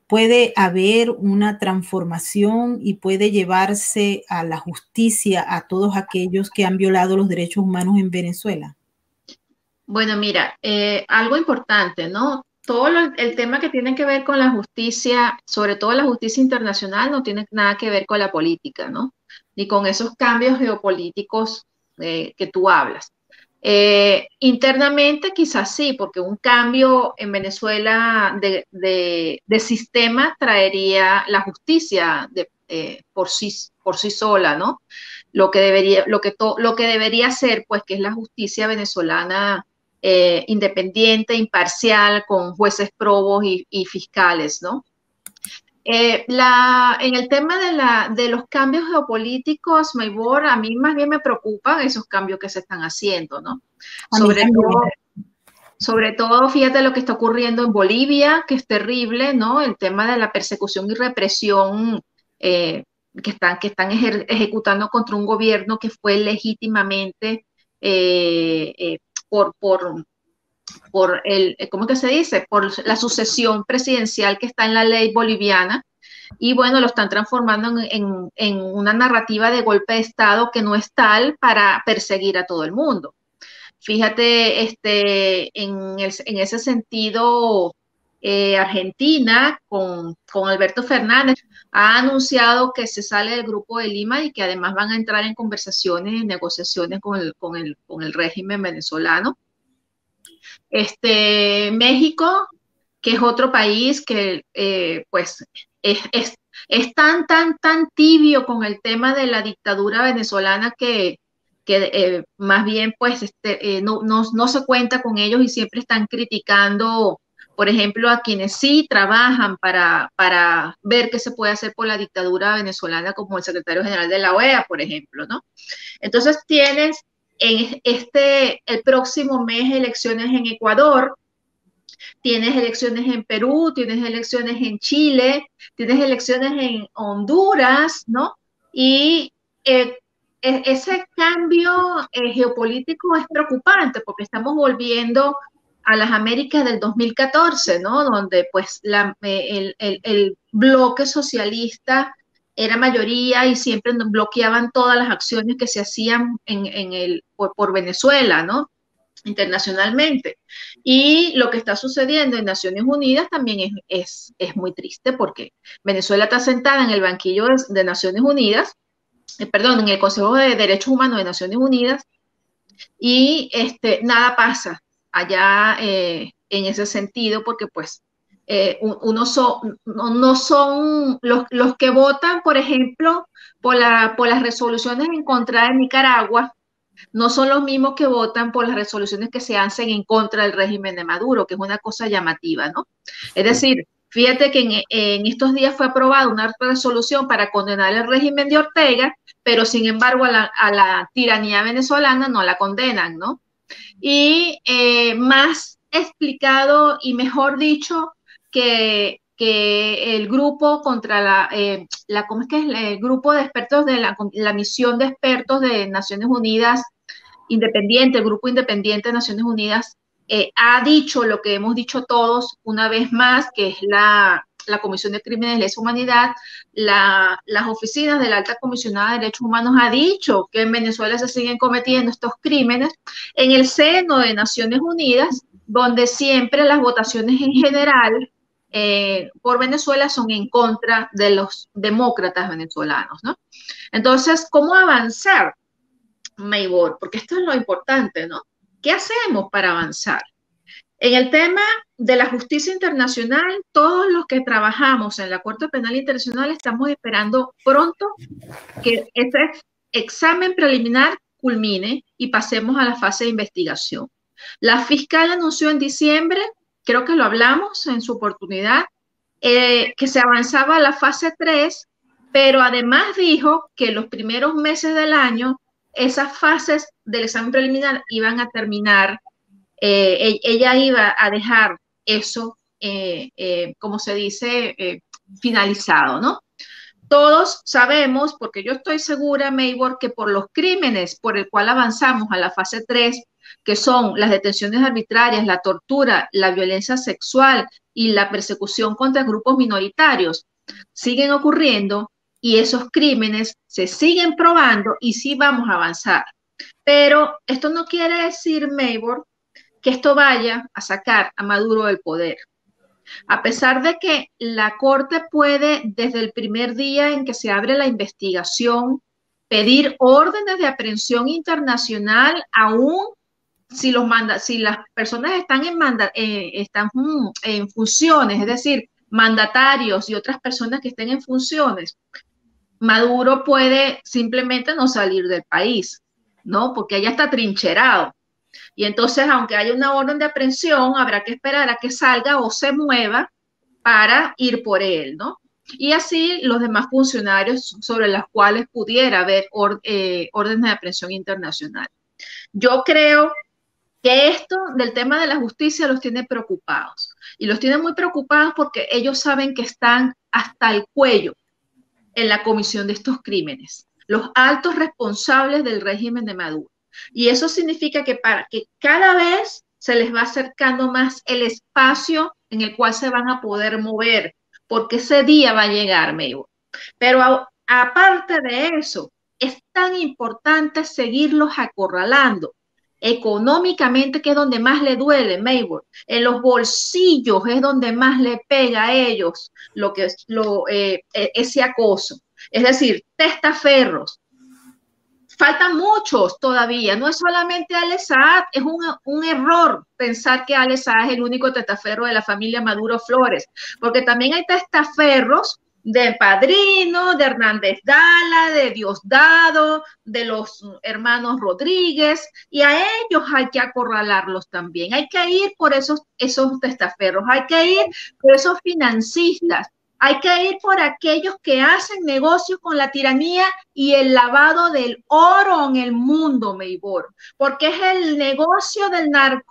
Speaker 1: puede haber una transformación y puede llevarse a la justicia a todos aquellos que han violado los derechos humanos en Venezuela?
Speaker 5: Bueno, mira, algo importante, ¿no? El tema que tiene que ver con la justicia, sobre todo la justicia internacional, no tiene nada que ver con la política, ¿no? Ni con esos cambios geopolíticos que tú hablas. Internamente quizás sí, porque un cambio en Venezuela de sistema traería la justicia por sí sola, ¿no? Lo que debería ser, pues, que es la justicia venezolana independiente, imparcial, con jueces probos y fiscales, ¿no? En el tema de los cambios geopolíticos, Maybor, a mí más bien me preocupan esos cambios que se están haciendo, ¿no? Sobre todo, fíjate lo que está ocurriendo en Bolivia, que es terrible, ¿no? El tema de la persecución y represión que están ejecutando contra un gobierno que fue legítimamente por ¿cómo que se dice? Por la sucesión presidencial que está en la ley boliviana. Y bueno, lo están transformando en una narrativa de golpe de Estado que no es tal para perseguir a todo el mundo. Fíjate, en ese sentido, Argentina con Alberto Fernández ha anunciado que se sale del Grupo de Lima y que además van a entrar en conversaciones y negociaciones con el régimen venezolano. México, que es otro país que pues es tan tibio con el tema de la dictadura venezolana que más bien pues no se cuenta con ellos y siempre están criticando, por ejemplo, a quienes sí trabajan para ver qué se puede hacer por la dictadura venezolana, como el secretario general de la OEA, por ejemplo, ¿no? Entonces tienes el próximo mes elecciones en Ecuador, tienes elecciones en Perú, tienes elecciones en Chile, tienes elecciones en Honduras, ¿no? Y ese cambio geopolítico es preocupante porque estamos volviendo a las Américas del 2014, ¿no? Donde pues el bloque socialista era mayoría y siempre bloqueaban todas las acciones que se hacían por Venezuela, ¿no? Internacionalmente. Y lo que está sucediendo en Naciones Unidas también es muy triste porque Venezuela está sentada en el banquillo de Naciones Unidas, perdón, en el Consejo de Derechos Humanos de Naciones Unidas y nada pasa allá en ese sentido porque pues no son los que votan, por ejemplo, por las resoluciones en contra de Nicaragua, no son los mismos que votan por las resoluciones que se hacen en contra del régimen de Maduro, que es una cosa llamativa, ¿no? Es decir, fíjate que en estos días fue aprobada una resolución para condenar el régimen de Ortega, pero sin embargo a la tiranía venezolana no la condenan, ¿no? Y más explicado y mejor dicho que el grupo contra ¿cómo es que es? El grupo de expertos de la misión de expertos de Naciones Unidas independiente, el grupo independiente de Naciones Unidas, ha dicho lo que hemos dicho todos una vez más, que es la Comisión de Crímenes de Lesa Humanidad, las oficinas de la Alta Comisionada de Derechos Humanos ha dicho que en Venezuela se siguen cometiendo estos crímenes en el seno de Naciones Unidas, donde siempre las votaciones en general por Venezuela son en contra de los demócratas venezolanos, ¿no? Entonces, ¿cómo avanzar, Maybor? Porque esto es lo importante, ¿no? ¿Qué hacemos para avanzar? En el tema de la justicia internacional, todos los que trabajamos en la Corte Penal Internacional estamos esperando pronto que ese examen preliminar culmine y pasemos a la fase de investigación. La fiscal anunció en diciembre, creo que lo hablamos en su oportunidad, que se avanzaba a la fase 3, pero además dijo que los primeros meses del año esas fases del examen preliminar iban a terminar, ella iba a dejar eso, como se dice, finalizado, ¿no? Todos sabemos, porque yo estoy segura, Maybor, que por los crímenes por el cual avanzamos a la fase 3, que son las detenciones arbitrarias, la tortura, la violencia sexual y la persecución contra grupos minoritarios, siguen ocurriendo y esos crímenes se siguen probando y sí vamos a avanzar. Pero esto no quiere decir, Maybor, que esto vaya a sacar a Maduro del poder. A pesar de que la Corte puede, desde el primer día en que se abre la investigación, pedir órdenes de aprehensión internacional, aún si las personas están en funciones, es decir, mandatarios y otras personas que estén en funciones, Maduro puede simplemente no salir del país, ¿no? Porque allá está trincherado. Y entonces, aunque haya una orden de aprehensión, habrá que esperar a que salga o se mueva para ir por él, ¿no? Y así los demás funcionarios sobre los cuales pudiera haber órdenes de aprehensión internacional. Yo creo que esto del tema de la justicia los tiene preocupados. Y los tiene muy preocupados porque ellos saben que están hasta el cuello en la comisión de estos crímenes, los altos responsables del régimen de Maduro. Y eso significa que para que cada vez se les va acercando más el espacio en el cual se van a poder mover, porque ese día va a llegar, Maybor. Pero aparte de eso, es tan importante seguirlos acorralando económicamente, que es donde más le duele, Maybor. En los bolsillos es donde más le pega a ellos ese acoso. Es decir, testaferros. Faltan muchos todavía, no es solamente Alex Saad, es un error pensar que Alex Saad es el único testaferro de la familia Maduro Flores, porque también hay testaferros de Padrino, de Hernández Dala, de Diosdado, de los hermanos Rodríguez, y a ellos hay que acorralarlos también, hay que ir por esos testaferros, hay que ir por esos financistas, hay que ir por aquellos que hacen negocios con la tiranía y el lavado del oro en el mundo, Maybor, porque es el negocio del lavado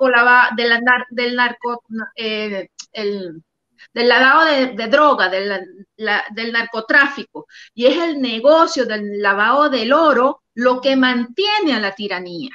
Speaker 5: de droga, del narcotráfico, y es el negocio del lavado del oro lo que mantiene a la tiranía.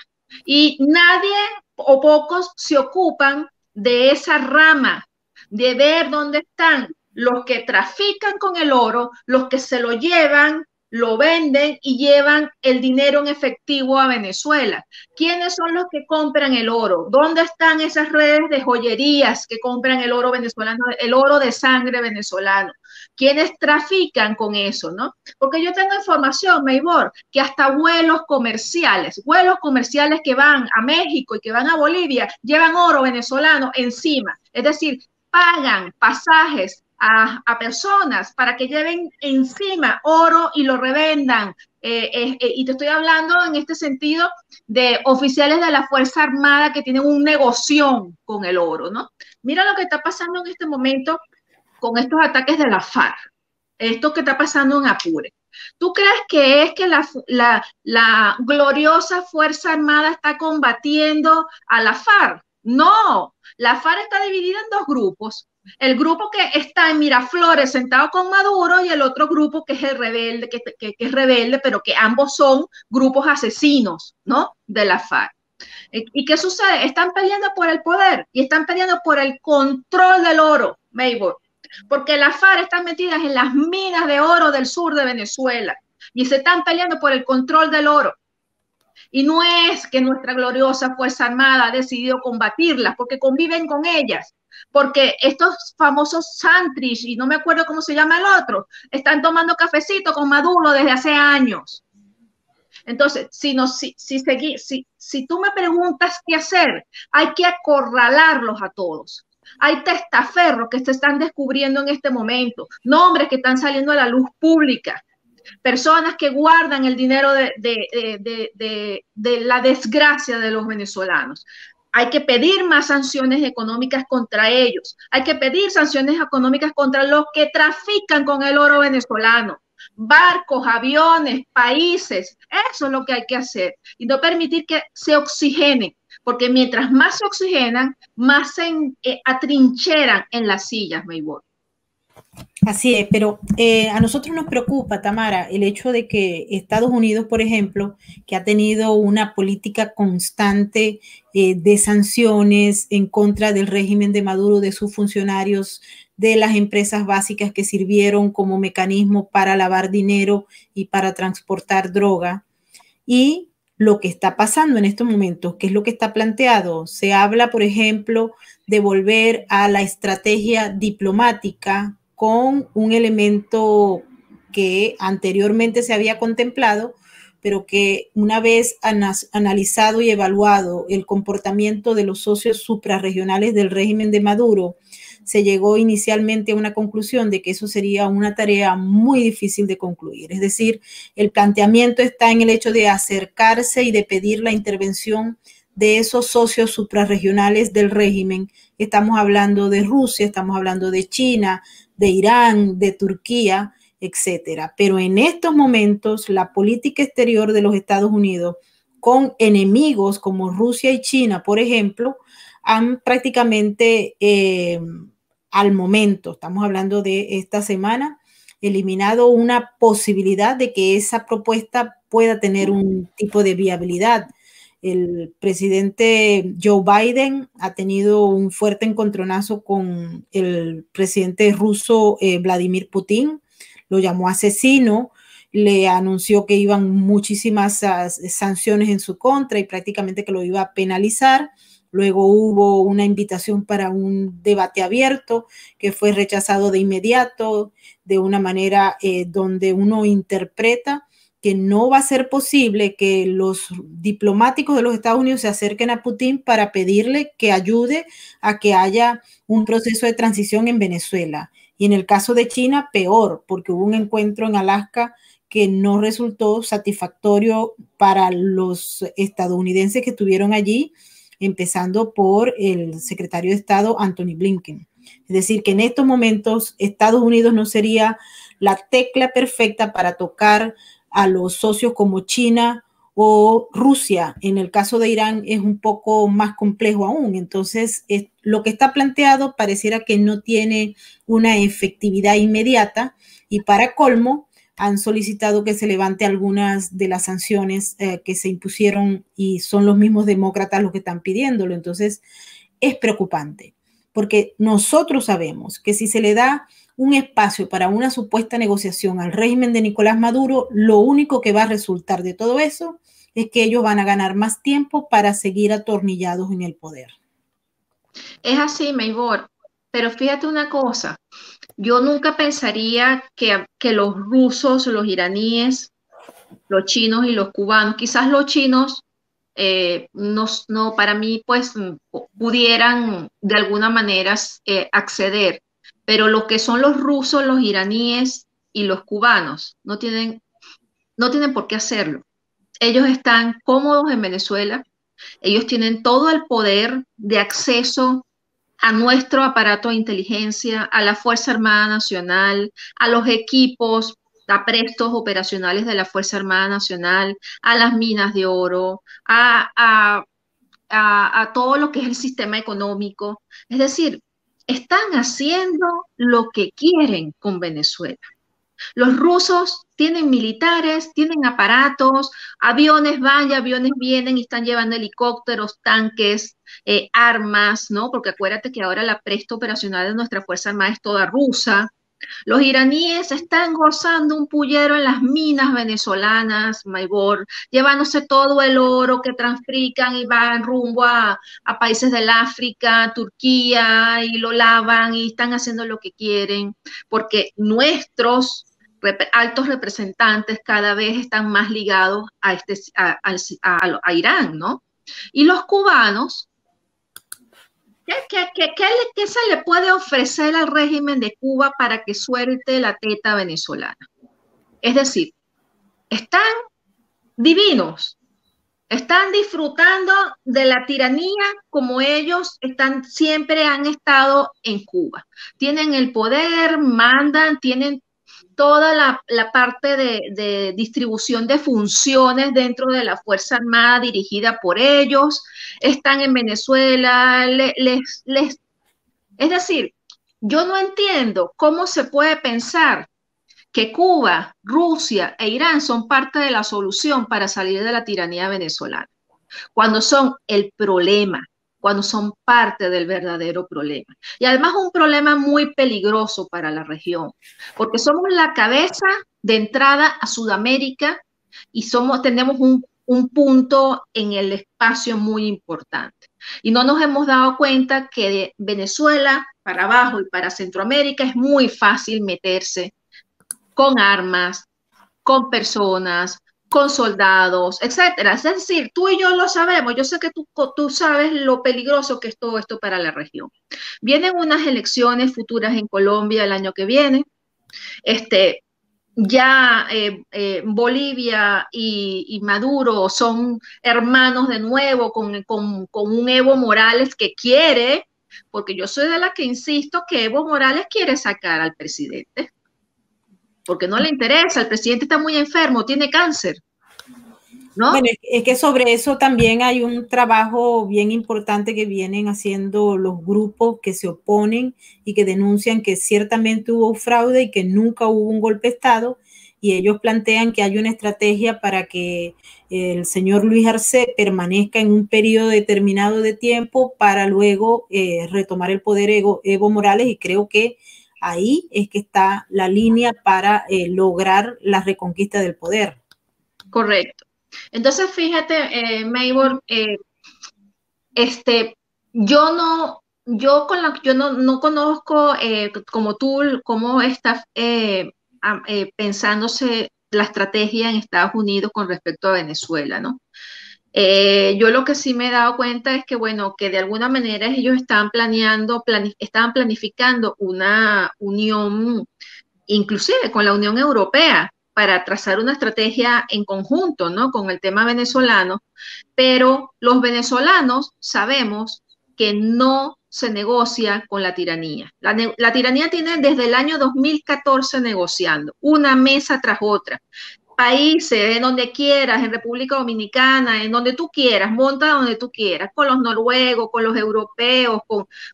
Speaker 5: Y nadie o pocos se ocupan de esa rama, de ver dónde están los que trafican con el oro, los que se lo llevan, lo venden y llevan el dinero en efectivo a Venezuela. ¿Quiénes son los que compran el oro? ¿Dónde están esas redes de joyerías que compran el oro venezolano, el oro de sangre venezolano? ¿Quiénes trafican con eso, no? Porque yo tengo información, Maybor, que hasta vuelos comerciales que van a México y que van a Bolivia, llevan oro venezolano encima. Es decir, pagan pasajes a personas para que lleven encima oro y lo revendan. Y te estoy hablando en este sentido de oficiales de la Fuerza Armada que tienen un negocio con el oro, ¿no? Mira lo que está pasando en este momento con estos ataques de la FARC, esto que está pasando en Apure. ¿Tú crees que es que la gloriosa Fuerza Armada está combatiendo a la FARC? No, la FARC está dividida en dos grupos. El grupo que está en Miraflores sentado con Maduro y el otro grupo que es el rebelde, que es rebelde, pero que ambos son grupos asesinos, ¿no? De la FARC. ¿Y qué sucede? Están peleando por el poder y están peleando por el control del oro, Maybor, porque las FARC están metidas en las minas de oro del sur de Venezuela y se están peleando por el control del oro. Y no es que nuestra gloriosa Fuerza Armada ha decidido combatirlas, porque conviven con ellas, porque estos famosos Santrich, y no me acuerdo cómo se llama el otro, están tomando cafecito con Maduro desde hace años. Entonces, si tú me preguntas qué hacer, hay que acorralarlos a todos. Hay testaferros que se están descubriendo en este momento, nombres que están saliendo a la luz pública. personas que guardan el dinero de la desgracia de los venezolanos. Hay que pedir más sanciones económicas contra ellos. Hay que pedir sanciones económicas contra los que trafican con el oro venezolano. Barcos, aviones, países. Eso es lo que hay que hacer. Y no permitir que se oxigenen. Porque mientras más se oxigenan, más se atrincheran en las sillas, Maybor.
Speaker 1: Así es, pero a nosotros nos preocupa, Tamara, el hecho de que Estados Unidos, por ejemplo, que ha tenido una política constante de sanciones en contra del régimen de Maduro, de sus funcionarios, de las empresas básicas que sirvieron como mecanismo para lavar dinero y para transportar droga. Y lo que está pasando en estos momentos, ¿qué es lo que está planteado? Se habla, por ejemplo, de volver a la estrategia diplomática con un elemento que anteriormente se había contemplado, pero que una vez analizado y evaluado el comportamiento de los socios suprarregionales del régimen de Maduro, se llegó inicialmente a una conclusión de que eso sería una tarea muy difícil de concluir. Es decir, el planteamiento está en el hecho de acercarse y de pedir la intervención de esos socios suprarregionales del régimen. Estamos hablando de Rusia, estamos hablando de China, de Irán, de Turquía, etcétera. Pero en estos momentos, la política exterior de los Estados Unidos con enemigos como Rusia y China, por ejemplo, han prácticamente al momento, estamos hablando de esta semana, eliminado una posibilidad de que esa propuesta pueda tener un tipo de viabilidad. El presidente Joe Biden ha tenido un fuerte encontronazo con el presidente ruso Vladimir Putin, lo llamó asesino, le anunció que iban muchísimas sanciones en su contra y prácticamente que lo iba a penalizar. Luego hubo una invitación para un debate abierto que fue rechazado de inmediato, de una manera donde uno interpreta que no va a ser posible que los diplomáticos de los Estados Unidos se acerquen a Putin para pedirle que ayude a que haya un proceso de transición en Venezuela. Y en el caso de China, peor, porque hubo un encuentro en Alaska que no resultó satisfactorio para los estadounidenses que estuvieron allí, empezando por el secretario de Estado Anthony Blinken. Es decir, que en estos momentos Estados Unidos no sería la tecla perfecta para tocar a los socios como China o Rusia. En el caso de Irán es un poco más complejo aún. Entonces, lo que está planteado pareciera que no tiene una efectividad inmediata y para colmo, han solicitado que se levante algunas de las sanciones que se impusieron y son los mismos demócratas los que están pidiéndolo. Entonces, es preocupante porque nosotros sabemos que si se le da un espacio para una supuesta negociación al régimen de Nicolás Maduro, lo único que va a resultar de todo eso es que ellos van a ganar más tiempo para seguir atornillados en el poder.
Speaker 5: Es así, Maybor, pero fíjate una cosa. Yo nunca pensaría que los rusos, los iraníes, los chinos y los cubanos, quizás los chinos, no, para mí, pues, pudieran de alguna manera acceder, pero lo que son los rusos, los iraníes y los cubanos no tienen por qué hacerlo. Ellos están cómodos en Venezuela, ellos tienen todo el poder de acceso a nuestro aparato de inteligencia, a la Fuerza Armada Nacional, a los equipos aprestos operacionales de la Fuerza Armada Nacional, a las minas de oro, a todo lo que es el sistema económico. Es decir, están haciendo lo que quieren con Venezuela. Los rusos tienen militares, tienen aparatos, aviones van y aviones vienen y están llevando helicópteros, tanques, armas, ¿no? Porque acuérdate que ahora la presta operacional de nuestra Fuerza Armada es toda rusa. Los iraníes están gozando un pullero en las minas venezolanas, Maybor, llevándose todo el oro que transfican y van rumbo a países del África, Turquía, y lo lavan y están haciendo lo que quieren, porque nuestros altos representantes cada vez están más ligados a Irán, ¿no? Y los cubanos, ¿qué se le puede ofrecer al régimen de Cuba para que suelte la teta venezolana? Es decir, están divinos. Están disfrutando de la tiranía como ellos siempre han estado en Cuba. Tienen el poder, mandan, tienen toda la parte de distribución de funciones dentro de la Fuerza Armada dirigida por ellos. Están en Venezuela, es decir, yo no entiendo cómo se puede pensar que Cuba, Rusia e Irán son parte de la solución para salir de la tiranía venezolana, cuando son el problema, cuando son parte del verdadero problema. Y además un problema muy peligroso para la región, porque somos la cabeza de entrada a Sudamérica y tenemos un punto en el espacio muy importante. Y no nos hemos dado cuenta que de Venezuela para abajo y para Centroamérica es muy fácil meterse con armas, con personas, con soldados, etcétera. Es decir, tú y yo lo sabemos. Yo sé que tú sabes lo peligroso que es todo esto para la región. Vienen unas elecciones futuras en Colombia el año que viene. Ya Bolivia y Maduro son hermanos de nuevo con un Evo Morales que quiere, porque yo soy de la que insisto que Evo Morales quiere sacar al presidente. Porque no le interesa, el presidente está muy enfermo, tiene cáncer, ¿no?
Speaker 1: Bueno, es que sobre eso también hay un trabajo bien importante que vienen haciendo los grupos que se oponen y que denuncian que ciertamente hubo fraude y que nunca hubo un golpe de Estado, y ellos plantean que hay una estrategia para que el señor Luis Arce permanezca en un periodo determinado de tiempo para luego retomar el poder Evo Morales, y creo que ahí es que está la línea para lograr la reconquista del poder.
Speaker 5: Correcto. Entonces, fíjate, Maybor, yo no conozco como tú cómo está pensándose la estrategia en Estados Unidos con respecto a Venezuela, ¿no? Yo lo que sí me he dado cuenta es que, bueno, que de alguna manera ellos estaban planificando una unión, inclusive con la Unión Europea, para trazar una estrategia en conjunto, ¿no? Con el tema venezolano, pero los venezolanos sabemos que no se negocia con la tiranía. La tiranía tiene desde el año 2014 negociando, una mesa tras otra. Países, en donde quieras, en República Dominicana, en donde tú quieras, monta donde tú quieras, con los noruegos, con los europeos,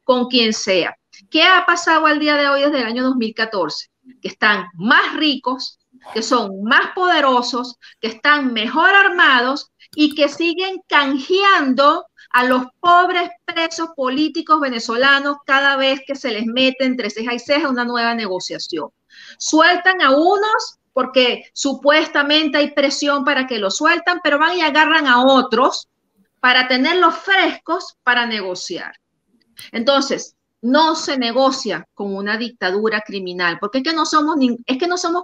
Speaker 5: con quien sea. ¿Qué ha pasado al día de hoy desde el año 2014? Que están más ricos, que son más poderosos, que están mejor armados y que siguen canjeando a los pobres presos políticos venezolanos cada vez que se les mete entre ceja y ceja una nueva negociación. Sueltan a unos porque supuestamente hay presión para que lo sueltan, pero van y agarran a otros para tenerlos frescos para negociar. Entonces, no se negocia con una dictadura criminal, porque es que no somos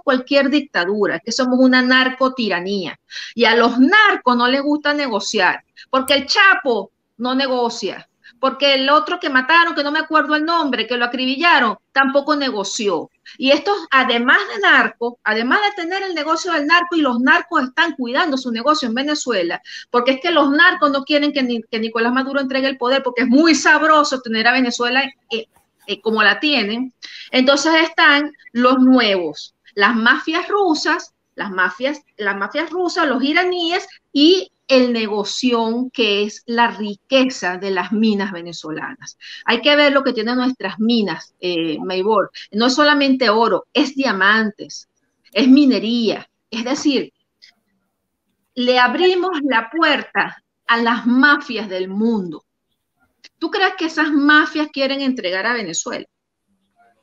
Speaker 5: cualquier dictadura, es que somos una narcotiranía. Y a los narcos no les gusta negociar, porque el Chapo no negocia, porque el otro que mataron, que no me acuerdo el nombre, que lo acribillaron, tampoco negoció. Y estos, además de narcos, además de tener el negocio del narco, y los narcos están cuidando su negocio en Venezuela, porque es que los narcos no quieren que Nicolás Maduro entregue el poder, porque es muy sabroso tener a Venezuela como la tienen. Entonces están los nuevos, las mafias rusas, los iraníes y el negocio que es la riqueza de las minas venezolanas. Hay que ver lo que tienen nuestras minas, Maybor. No es solamente oro, es diamantes, es minería. Es decir, le abrimos la puerta a las mafias del mundo. ¿Tú crees que esas mafias quieren entregar a Venezuela?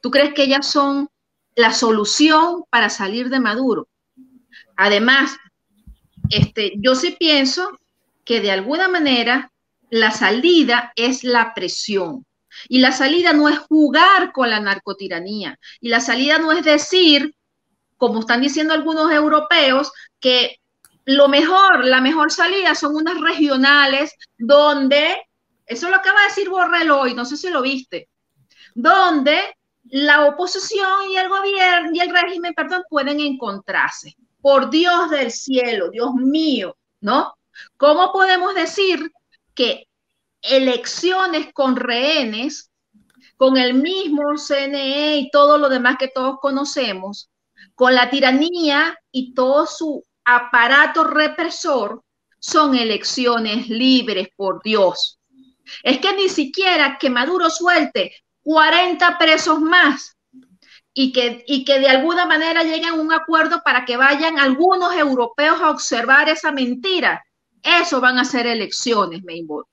Speaker 5: ¿Tú crees que ellas son la solución para salir de Maduro? Además, yo sí pienso que de alguna manera la salida es la presión. Y la salida no es jugar con la narcotiranía. Y la salida no es decir, como están diciendo algunos europeos, que la mejor salida son unas regionales donde, eso lo acaba de decir Borrell hoy, no sé si lo viste, donde la oposición y el gobierno y el régimen, pueden encontrarse. por Dios del cielo, Dios mío, ¿no? ¿Cómo podemos decir que elecciones con rehenes, con el mismo CNE y todo lo demás que todos conocemos, con la tiranía y todo su aparato represor, son elecciones libres, por Dios? Es que ni siquiera que Maduro suelte 40 presos más y que de alguna manera lleguen a un acuerdo para que vayan algunos europeos a observar esa mentira. Eso van a ser elecciones, Maybor.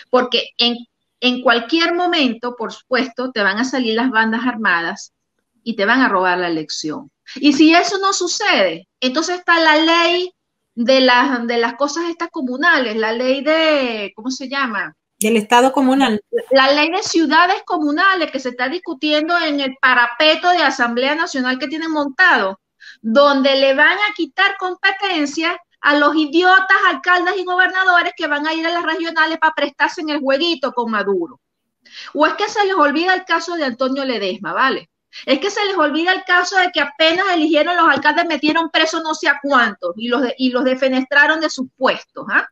Speaker 5: Porque en cualquier momento, por supuesto, te van a salir las bandas armadas y te van a robar la elección. Y si eso no sucede, entonces está la ley de las cosas estas comunales, la ley de, ¿cómo se llama?
Speaker 1: Del Estado comunal.
Speaker 5: La ley de ciudades comunales que se está discutiendo en el parapeto de Asamblea Nacional que tienen montado, donde le van a quitar competencia a los idiotas alcaldes y gobernadores que van a ir a las regionales para prestarse en el jueguito con Maduro. O es que se les olvida el caso de Antonio Ledesma, ¿vale? Es que se les olvida el caso de que apenas eligieron los alcaldes, metieron presos no sé a cuántos y los defenestraron de sus puestos, ¿ah?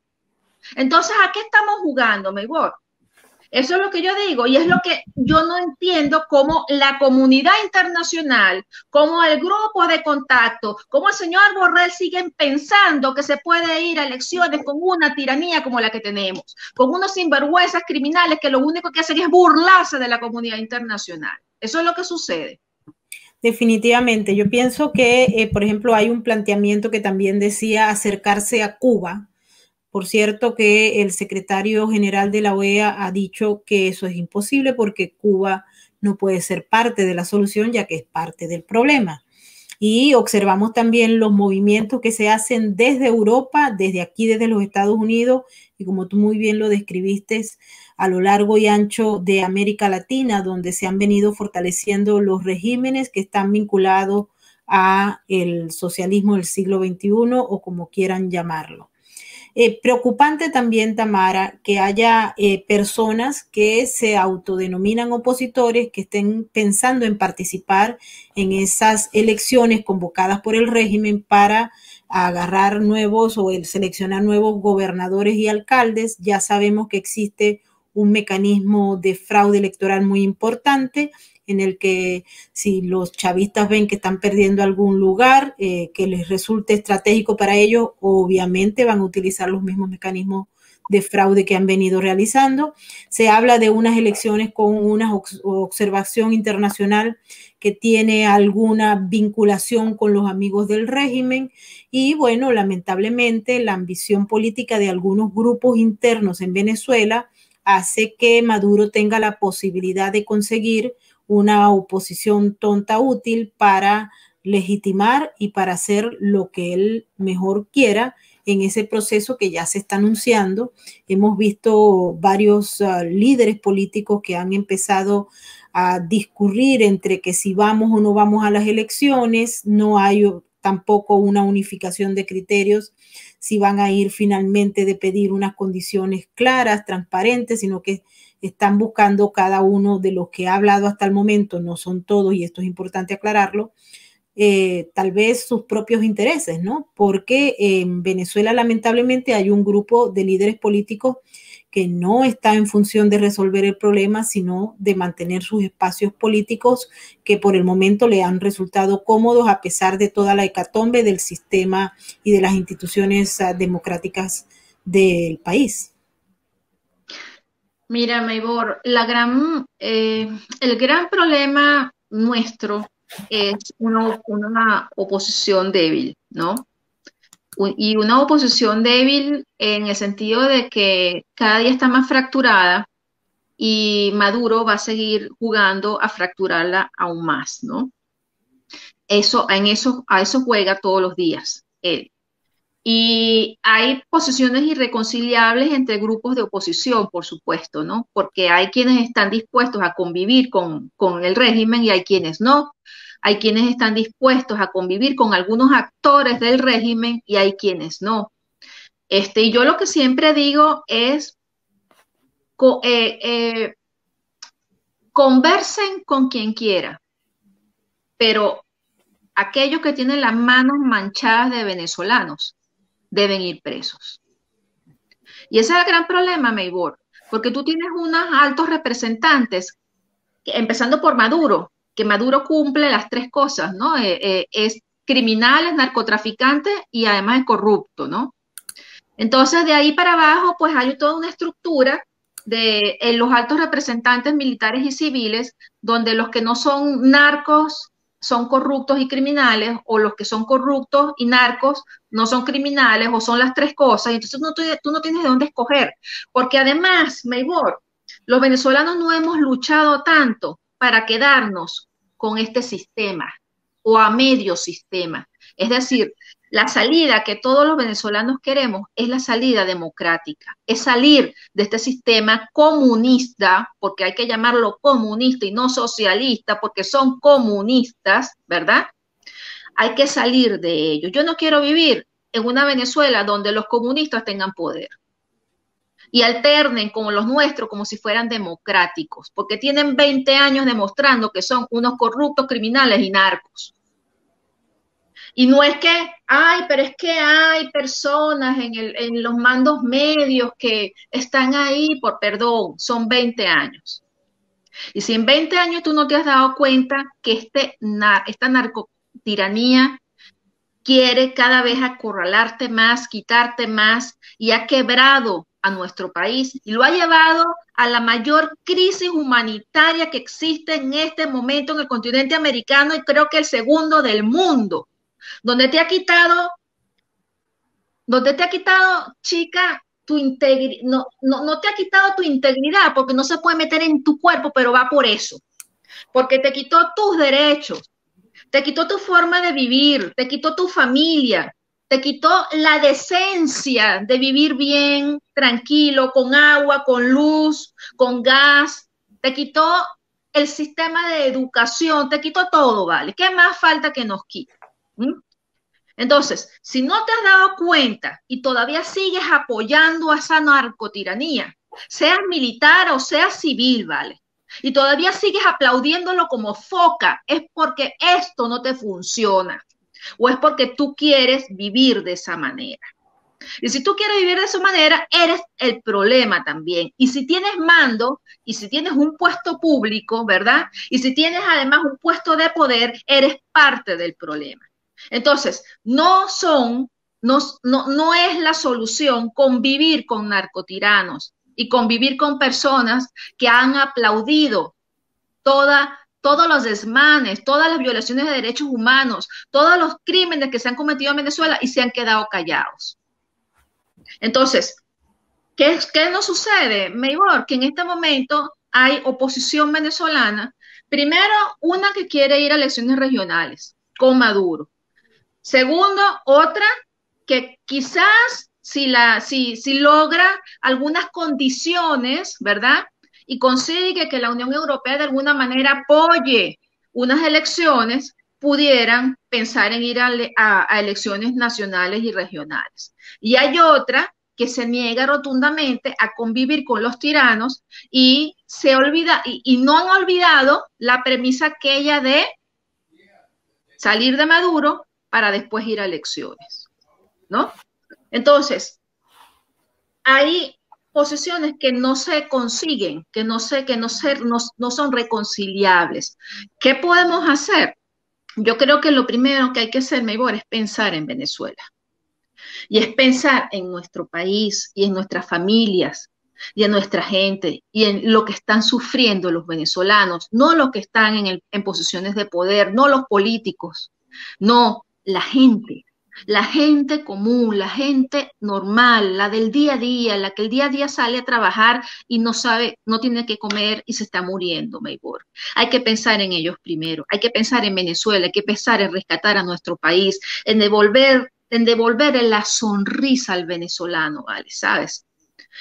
Speaker 5: Entonces, ¿a qué estamos jugando, Maybor? Eso es lo que yo digo y es lo que yo no entiendo, cómo la comunidad internacional, cómo el grupo de contacto, cómo el señor Borrell siguen pensando que se puede ir a elecciones con una tiranía como la que tenemos, con unos sinvergüenzas criminales que lo único que hacen es burlarse de la comunidad internacional. Eso es lo que sucede.
Speaker 1: Definitivamente. Yo pienso que, por ejemplo, hay un planteamiento que también decía acercarse a Cuba. Por cierto, que el secretario general de la OEA ha dicho que eso es imposible porque Cuba no puede ser parte de la solución, ya que es parte del problema. Y observamos también los movimientos que se hacen desde Europa, desde aquí, desde los Estados Unidos, y como tú muy bien lo describiste, a lo largo y ancho de América Latina, donde se han venido fortaleciendo los regímenes que están vinculados a el socialismo del siglo XXI o como quieran llamarlo. Preocupante también, Tamara, que haya personas que se autodenominan opositores, que estén pensando en participar en esas elecciones convocadas por el régimen para agarrar nuevos o seleccionar nuevos gobernadores y alcaldes. Ya sabemos que existe un mecanismo de fraude electoral muy importante en el que si los chavistas ven que están perdiendo algún lugar que les resulte estratégico para ellos, obviamente van a utilizar los mismos mecanismos de fraude que han venido realizando. Se habla de unas elecciones con una observación internacional que tiene alguna vinculación con los amigos del régimen y bueno, lamentablemente la ambición política de algunos grupos internos en Venezuela hace que Maduro tenga la posibilidad de conseguir una oposición tonta útil para legitimar y para hacer lo que él mejor quiera en ese proceso que ya se está anunciando. Hemos visto varios líderes políticos que han empezado a discurrir entre que si vamos o no vamos a las elecciones, no hay tampoco una unificación de criterios si van a ir finalmente de pedir unas condiciones claras, transparentes, sino que están buscando cada uno de los que ha hablado hasta el momento, no son todos, y esto es importante aclararlo, tal vez sus propios intereses, ¿no? Porque en Venezuela lamentablemente hay un grupo de líderes políticos que no está en función de resolver el problema, sino de mantener sus espacios políticos que por el momento le han resultado cómodos a pesar de toda la hecatombe del sistema y de las instituciones democráticas del país.
Speaker 5: Mira, Maybor, el gran problema nuestro es una oposición débil, ¿no? Y una oposición débil en el sentido de que cada día está más fracturada y Maduro va a seguir jugando a fracturarla aún más, ¿no? A eso juega todos los días él. Y hay posiciones irreconciliables entre grupos de oposición, por supuesto, ¿no? Porque hay quienes están dispuestos a convivir con el régimen y hay quienes no. Hay quienes están dispuestos a convivir con algunos actores del régimen y hay quienes no. Y yo lo que siempre digo es, conversen con quien quiera, pero aquellos que tienen las manos manchadas de venezolanos deben ir presos. Y ese es el gran problema, Meibor, porque tú tienes unos altos representantes, empezando por Maduro, que Maduro cumple las tres cosas, ¿no? Es criminal, es narcotraficante y además es corrupto, ¿no? Entonces, de ahí para abajo, pues hay toda una estructura de los altos representantes militares y civiles, donde los que no son narcos son corruptos y criminales, o los que son corruptos y narcos no son criminales, o son las tres cosas, y entonces tú no tienes de dónde escoger, porque además, Meibor, los venezolanos no hemos luchado tanto para quedarnos con este sistema, o a medio sistema, es decir, la salida que todos los venezolanos queremos es la salida democrática, es salir de este sistema comunista, porque hay que llamarlo comunista y no socialista, porque son comunistas, ¿verdad? Hay que salir de ello. Yo no quiero vivir en una Venezuela donde los comunistas tengan poder y alternen como los nuestros como si fueran democráticos, porque tienen 20 años demostrando que son unos corruptos, criminales y narcos. Y no es que, pero es que hay personas en los mandos medios que están ahí por perdón, son 20 años. Y si en 20 años tú no te has dado cuenta que esta narcotiranía quiere cada vez acorralarte más, quitarte más, y ha quebrado a nuestro país y lo ha llevado a la mayor crisis humanitaria que existe en este momento en el continente americano y creo que el segundo del mundo. Donde te ha quitado, chica, tu integridad, no te ha quitado tu integridad porque no se puede meter en tu cuerpo, pero va por eso, porque te quitó tus derechos, te quitó tu forma de vivir, te quitó tu familia, te quitó la decencia de vivir bien, tranquilo, con agua, con luz, con gas, te quitó el sistema de educación, te quitó todo, ¿vale? ¿Qué más falta que nos quite? Entonces, si no te has dado cuenta y todavía sigues apoyando a esa narcotiranía, seas militar o seas civil, ¿vale? Y todavía sigues aplaudiéndolo como foca, es porque esto no te funciona o es porque tú quieres vivir de esa manera. Y si tú quieres vivir de esa manera, eres el problema también. Y si tienes mando, y si tienes un puesto público, ¿verdad? Y si tienes además un puesto de poder, eres parte del problema. Entonces, no es la solución convivir con narcotiranos y convivir con personas que han aplaudido todos los desmanes, todas las violaciones de derechos humanos, todos los crímenes que se han cometido en Venezuela y se han quedado callados. Entonces, ¿qué nos sucede, Meibor? Que en este momento hay oposición venezolana. Primero, una que quiere ir a elecciones regionales con Maduro. Segundo, otra que quizás si logra algunas condiciones, ¿verdad? Y consigue que la Unión Europea de alguna manera apoye unas elecciones, pudieran pensar en ir a elecciones nacionales y regionales. Y hay otra que se niega rotundamente a convivir con los tiranos y se olvida, y no han olvidado la premisa aquella de salir de Maduro para después ir a elecciones, ¿no? Entonces, hay posiciones que no se consiguen, que no son reconciliables. ¿Qué podemos hacer? Yo creo que lo primero que hay que hacer, Meibor, es pensar en Venezuela. Y es pensar en nuestro país y en nuestras familias y en nuestra gente y en lo que están sufriendo los venezolanos, no los que están en posiciones de poder, no los políticos, no, la gente común, la gente normal, la del día a día, la que el día a día sale a trabajar y no sabe, no tiene que comer y se está muriendo, Meibor. Hay que pensar en ellos primero, hay que pensar en Venezuela, hay que pensar en rescatar a nuestro país, en devolver la sonrisa al venezolano, ¿vale? ¿Sabes?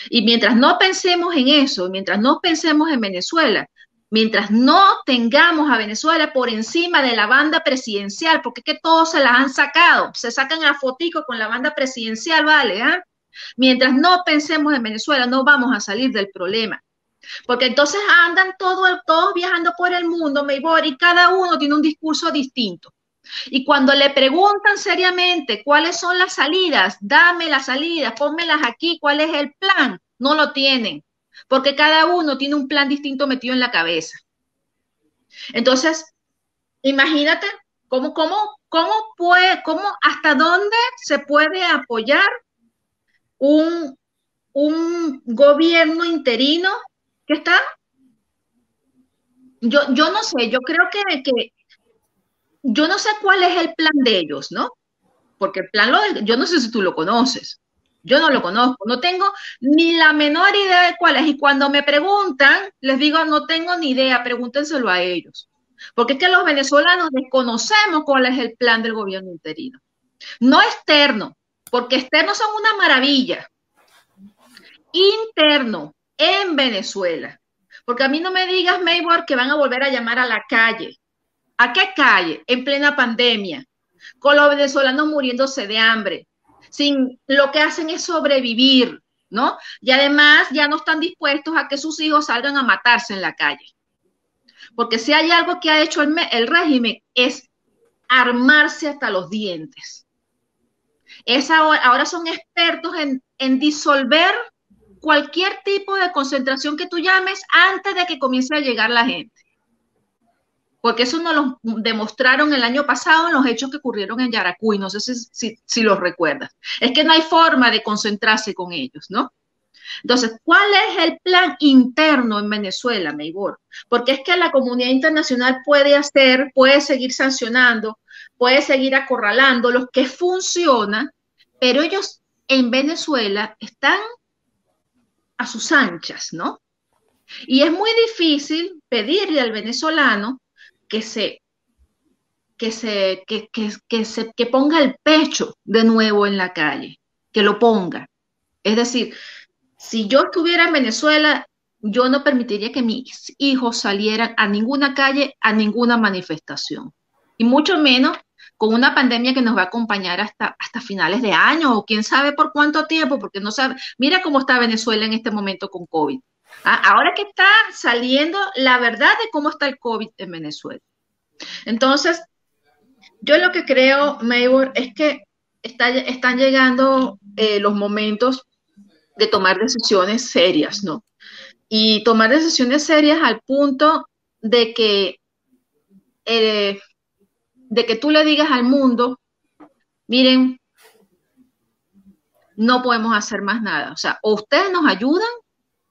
Speaker 5: Y mientras no pensemos en eso, mientras no pensemos en Venezuela, mientras no tengamos a Venezuela por encima de la banda presidencial, porque es que todos se las han sacado, se sacan la fotico con la banda presidencial, ¿vale? ¿Eh? Mientras no pensemos en Venezuela, no vamos a salir del problema. Porque entonces andan todos viajando por el mundo, Meibor, y cada uno tiene un discurso distinto. Y cuando le preguntan seriamente cuáles son las salidas, dame las salidas, pónmelas aquí, cuál es el plan, no lo tienen, porque cada uno tiene un plan distinto metido en la cabeza. Entonces, imagínate hasta dónde se puede apoyar un gobierno interino que está. Yo no sé, yo creo que yo no sé cuál es el plan de ellos, ¿no? Porque el plan, yo no sé si tú lo conoces. Yo no lo conozco, no tengo ni la menor idea de cuál es. Y cuando me preguntan, les digo, no tengo ni idea, pregúntenselo a ellos. Porque es que los venezolanos desconocemos cuál es el plan del gobierno interino. No externo, porque externos son una maravilla. Interno, en Venezuela. Porque a mí no me digas, Maybor, que van a volver a llamar a la calle. ¿A qué calle? En plena pandemia, con los venezolanos muriéndose de hambre. Lo que hacen es sobrevivir, ¿no? Y además ya no están dispuestos a que sus hijos salgan a matarse en la calle. Porque si hay algo que ha hecho el régimen es armarse hasta los dientes. Ahora son expertos en disolver cualquier tipo de concentración que tú llames antes de que comience a llegar la gente. Porque eso nos lo demostraron el año pasado en los hechos que ocurrieron en Yaracuy, no sé si los recuerdas. Es que no hay forma de concentrarse con ellos, ¿no? Entonces, ¿cuál es el plan interno en Venezuela, Maybor? Porque es que la comunidad internacional puede seguir sancionando, puede seguir acorralando los que funcionan, pero ellos en Venezuela están a sus anchas, ¿no? Y es muy difícil pedirle al venezolano que ponga el pecho de nuevo en la calle, que lo ponga. Es decir, si yo estuviera en Venezuela, yo no permitiría que mis hijos salieran a ninguna calle, a ninguna manifestación. Y mucho menos con una pandemia que nos va a acompañar hasta finales de año o quién sabe por cuánto tiempo, porque no sabe. Mira cómo está Venezuela en este momento con COVID. Ahora que está saliendo la verdad de cómo está el COVID en Venezuela. Entonces, yo lo que creo, Maybor, es que están llegando los momentos de tomar decisiones serias, ¿no? Y tomar decisiones serias al punto de que tú le digas al mundo, miren, no podemos hacer más nada. O sea, o ustedes nos ayudan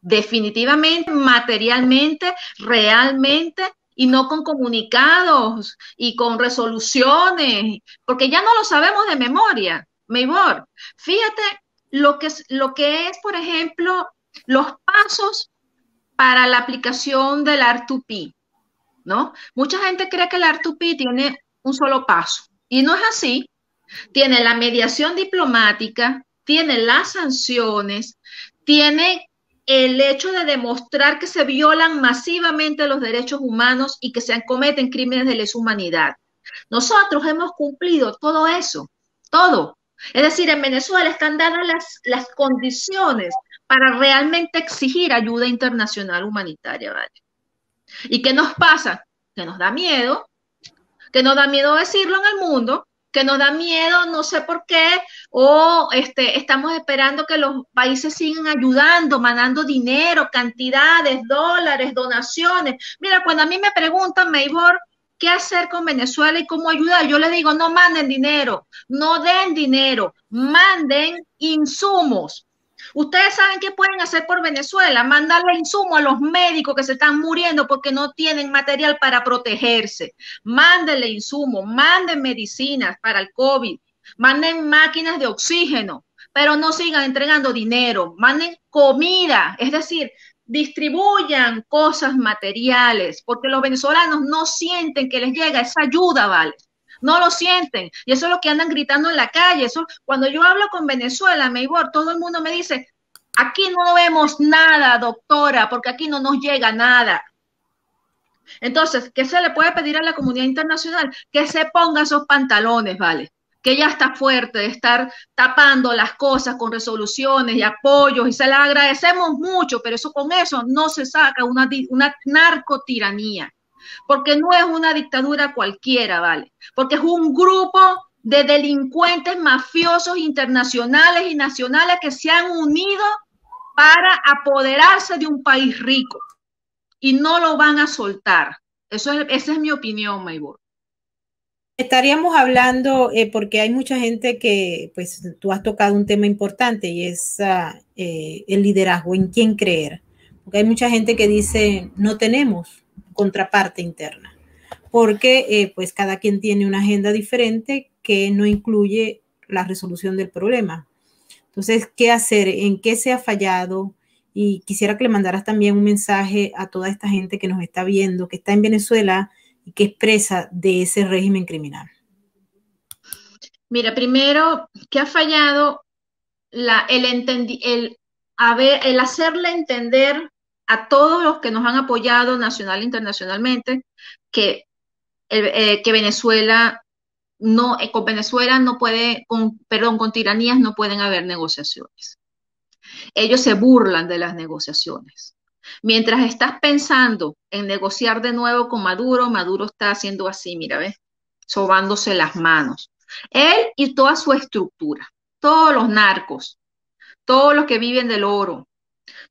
Speaker 5: definitivamente, materialmente, realmente, y no con comunicados y con resoluciones, porque ya no lo sabemos de memoria, Maybor. Fíjate lo que es, por ejemplo, los pasos para la aplicación del R2P, ¿no? Mucha gente cree que el R2P tiene un solo paso, y no es así. Tiene la mediación diplomática, tiene las sanciones, tiene el hecho de demostrar que se violan masivamente los derechos humanos y que se cometen crímenes de lesa humanidad. Nosotros hemos cumplido todo eso, todo. Es decir, en Venezuela están dadas las condiciones para realmente exigir ayuda internacional humanitaria, ¿vale? ¿Y qué nos pasa? Que nos da miedo decirlo en el mundo, que nos da miedo, no sé por qué, o estamos esperando que los países sigan ayudando, mandando dinero, cantidades, dólares, donaciones. Mira, cuando a mí me preguntan, Maybor, ¿qué hacer con Venezuela y cómo ayudar? Yo les digo, no manden dinero, no den dinero, manden insumos. Ustedes saben qué pueden hacer por Venezuela, mandarle insumo a los médicos que se están muriendo porque no tienen material para protegerse. Mándenle insumo, manden medicinas para el COVID, manden máquinas de oxígeno, pero no sigan entregando dinero, manden comida, es decir, distribuyan cosas materiales, porque los venezolanos no sienten que les llega esa ayuda, ¿vale? No lo sienten, y eso es lo que andan gritando en la calle. Eso, cuando yo hablo con Venezuela, Maybor, todo el mundo me dice, aquí no vemos nada, doctora, porque aquí no nos llega nada. Entonces, ¿qué se le puede pedir a la comunidad internacional? Que se ponga esos pantalones, ¿vale? Que ya está fuerte de estar tapando las cosas con resoluciones y apoyos, y se las agradecemos mucho, pero con eso no se saca una narcotiranía. porque no es una dictadura cualquiera, ¿vale? Porque es un grupo de delincuentes mafiosos internacionales y nacionales que se han unido para apoderarse de un país rico y no lo van a soltar. Esa es mi opinión, Maybor.
Speaker 1: Estaríamos hablando, porque hay mucha gente que, pues tú has tocado un tema importante y es el liderazgo, en quién creer. Porque hay mucha gente que dice, no tenemos contraparte interna, porque pues cada quien tiene una agenda diferente que no incluye la resolución del problema. Entonces, ¿qué hacer? ¿En qué se ha fallado? Y quisiera que le mandaras también un mensaje a toda esta gente que nos está viendo, que está en Venezuela y que es presa de ese régimen criminal.
Speaker 5: Mira, primero, ¿qué ha fallado? El hacerle entender a todos los que nos han apoyado nacional e internacionalmente que Venezuela con Venezuela no puede, con tiranías no pueden haber negociaciones. Ellos se burlan de las negociaciones. Mientras estás pensando en negociar de nuevo con Maduro, Maduro está haciendo así, mira, ¿ves? Sobándose las manos. Él y toda su estructura, todos los narcos, todos los que viven del oro,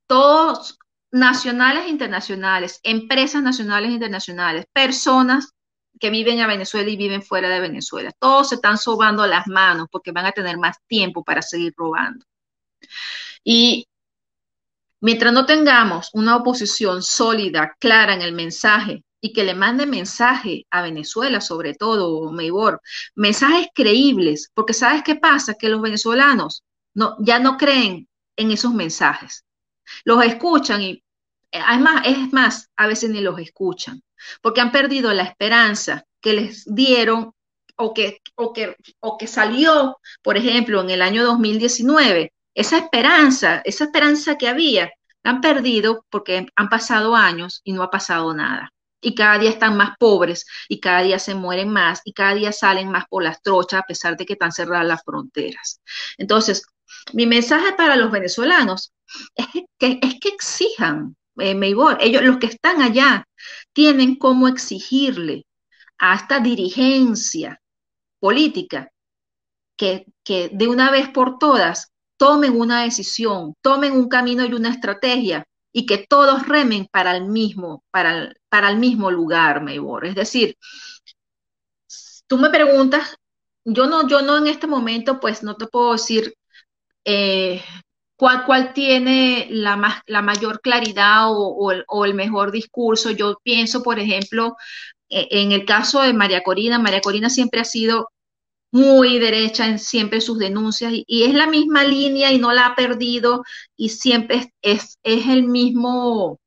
Speaker 5: todos nacionales e internacionales, empresas nacionales e internacionales, personas que viven a Venezuela y viven fuera de Venezuela. Todos se están sobando las manos porque van a tener más tiempo para seguir robando. Y mientras no tengamos una oposición sólida, clara en el mensaje y que le mande mensaje a Venezuela, sobre todo, Maybor, mensajes creíbles, porque ¿sabes qué pasa? Que los venezolanos ya no creen en esos mensajes. Los escuchan y es más, a veces ni los escuchan, porque han perdido la esperanza que les dieron o que salió, por ejemplo, en el año 2019. Esa esperanza que había, la han perdido porque han pasado años y no ha pasado nada. Y cada día están más pobres y cada día se mueren más y cada día salen más por las trochas a pesar de que están cerradas las fronteras. Entonces, mi mensaje para los venezolanos es que exijan, Maybor, ellos, los que están allá, tienen cómo exigirle a esta dirigencia política que de una vez por todas tomen una decisión, tomen un camino y una estrategia y que todos remen para el mismo lugar, Maybor. Es decir, tú me preguntas, yo no en este momento, pues no te puedo decir cuál tiene la mayor claridad o el mejor discurso. Yo pienso, por ejemplo, en el caso de María Corina siempre ha sido muy derecha en siempre sus denuncias y es la misma línea y no la ha perdido y siempre es el mismo,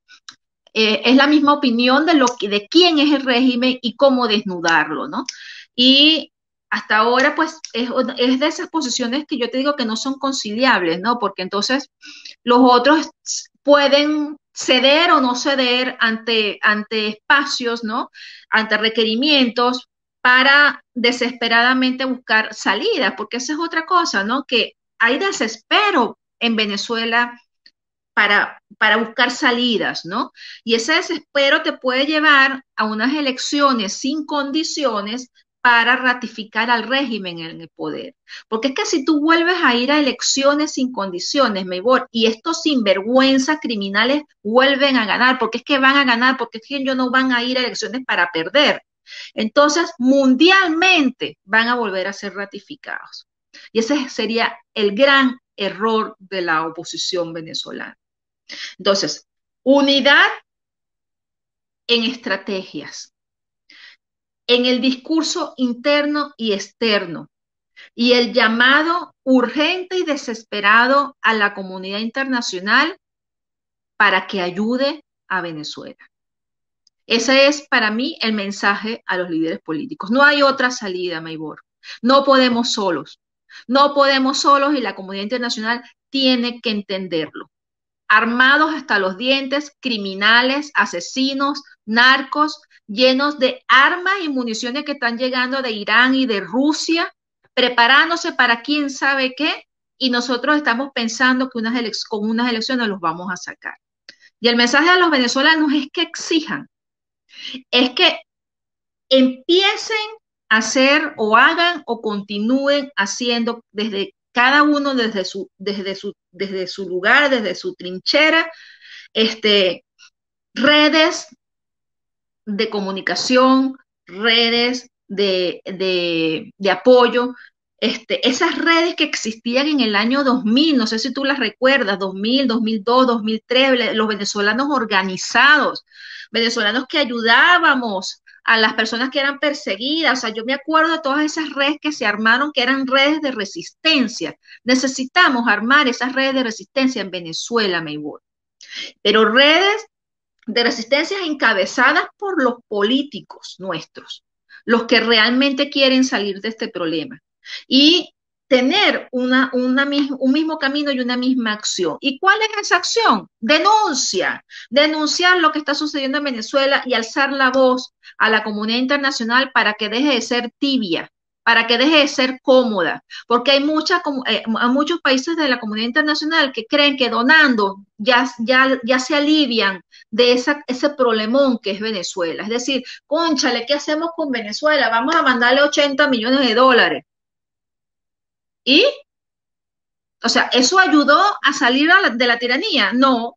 Speaker 5: es la misma opinión de quién es el régimen y cómo desnudarlo, ¿no? Y hasta ahora, pues, es de esas posiciones que yo te digo que no son conciliables, ¿no? Porque entonces los otros pueden ceder o no ceder ante espacios, ¿no? Ante requerimientos para desesperadamente buscar salidas, porque esa es otra cosa, ¿no? Que hay desespero en Venezuela para buscar salidas, ¿no? Y ese desespero te puede llevar a unas elecciones sin condiciones para ratificar al régimen en el poder. Porque es que si tú vuelves a ir a elecciones sin condiciones, Maybor, y estos sinvergüenzas criminales vuelven a ganar, porque es que van a ganar, porque es que ellos no van a ir a elecciones para perder. Entonces, mundialmente van a volver a ser ratificados. Y ese sería el gran error de la oposición venezolana. Entonces, unidad en estrategias, en el discurso interno y externo, y el llamado urgente y desesperado a la comunidad internacional para que ayude a Venezuela. Ese es para mí el mensaje a los líderes políticos. No hay otra salida, Maybor. No podemos solos. No podemos solos y la comunidad internacional tiene que entenderlo. Armados hasta los dientes, criminales, asesinos, narcos, llenos de armas y municiones que están llegando de Irán y de Rusia, preparándose para quién sabe qué, y nosotros estamos pensando que con unas elecciones los vamos a sacar. Y el mensaje a los venezolanos es que exijan es que empiecen a hacer o hagan o continúen haciendo desde cada uno desde su lugar, desde su trinchera, redes de comunicación, redes de apoyo, esas redes que existían en el año 2000, no sé si tú las recuerdas, 2000, 2002, 2003, los venezolanos organizados, venezolanos que ayudábamos a las personas que eran perseguidas. O sea, yo me acuerdo de todas esas redes que se armaron, que eran redes de resistencia. Necesitamos armar esas redes de resistencia en Venezuela, Maybor. Pero redes de resistencias encabezadas por los políticos nuestros, los que realmente quieren salir de este problema. Y tener un mismo camino y una misma acción. ¿Y cuál es esa acción? Denunciar lo que está sucediendo en Venezuela y alzar la voz a la comunidad internacional para que deje de ser tibia, para que deje de ser cómoda, porque hay muchos países de la comunidad internacional que creen que donando ya se alivian de ese problemón que es Venezuela. Es decir, cónchale, ¿qué hacemos con Venezuela? Vamos a mandarle 80 millones de dólares. ¿Y? O sea, ¿eso ayudó a salir de la tiranía? No.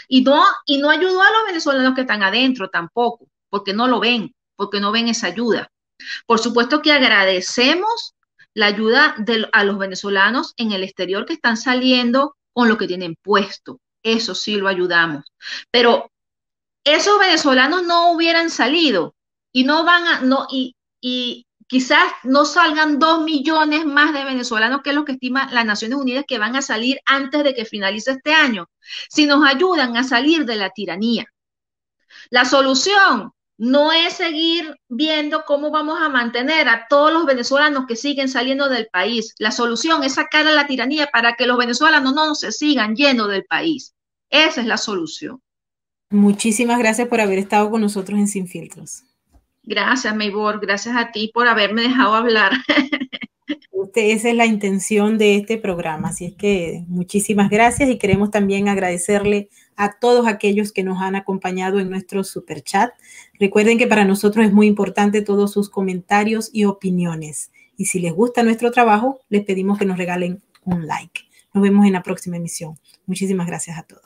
Speaker 5: Y no ayudó a los venezolanos que están adentro tampoco, porque no lo ven, porque no ven esa ayuda. Por supuesto que agradecemos la ayuda a los venezolanos en el exterior que están saliendo con lo que tienen puesto. Eso sí lo ayudamos. Pero esos venezolanos no hubieran salido y y quizás no salgan 2 millones más de venezolanos, que es lo que estima las Naciones Unidas que van a salir antes de que finalice este año, si nos ayudan a salir de la tiranía. La solución no es seguir viendo cómo vamos a mantener a todos los venezolanos que siguen saliendo del país. La solución es sacar a la tiranía para que los venezolanos no se sigan yendo del país. Esa es la solución.
Speaker 1: Muchísimas gracias por haber estado con nosotros en Sin Filtros.
Speaker 5: Gracias, Maybor. Gracias a ti por haberme dejado hablar.
Speaker 1: Esa es la intención de este programa. Así es que muchísimas gracias y queremos también agradecerle a todos aquellos que nos han acompañado en nuestro super chat. Recuerden que para nosotros es muy importante todos sus comentarios y opiniones. Y si les gusta nuestro trabajo, les pedimos que nos regalen un like. Nos vemos en la próxima emisión. Muchísimas gracias a todos.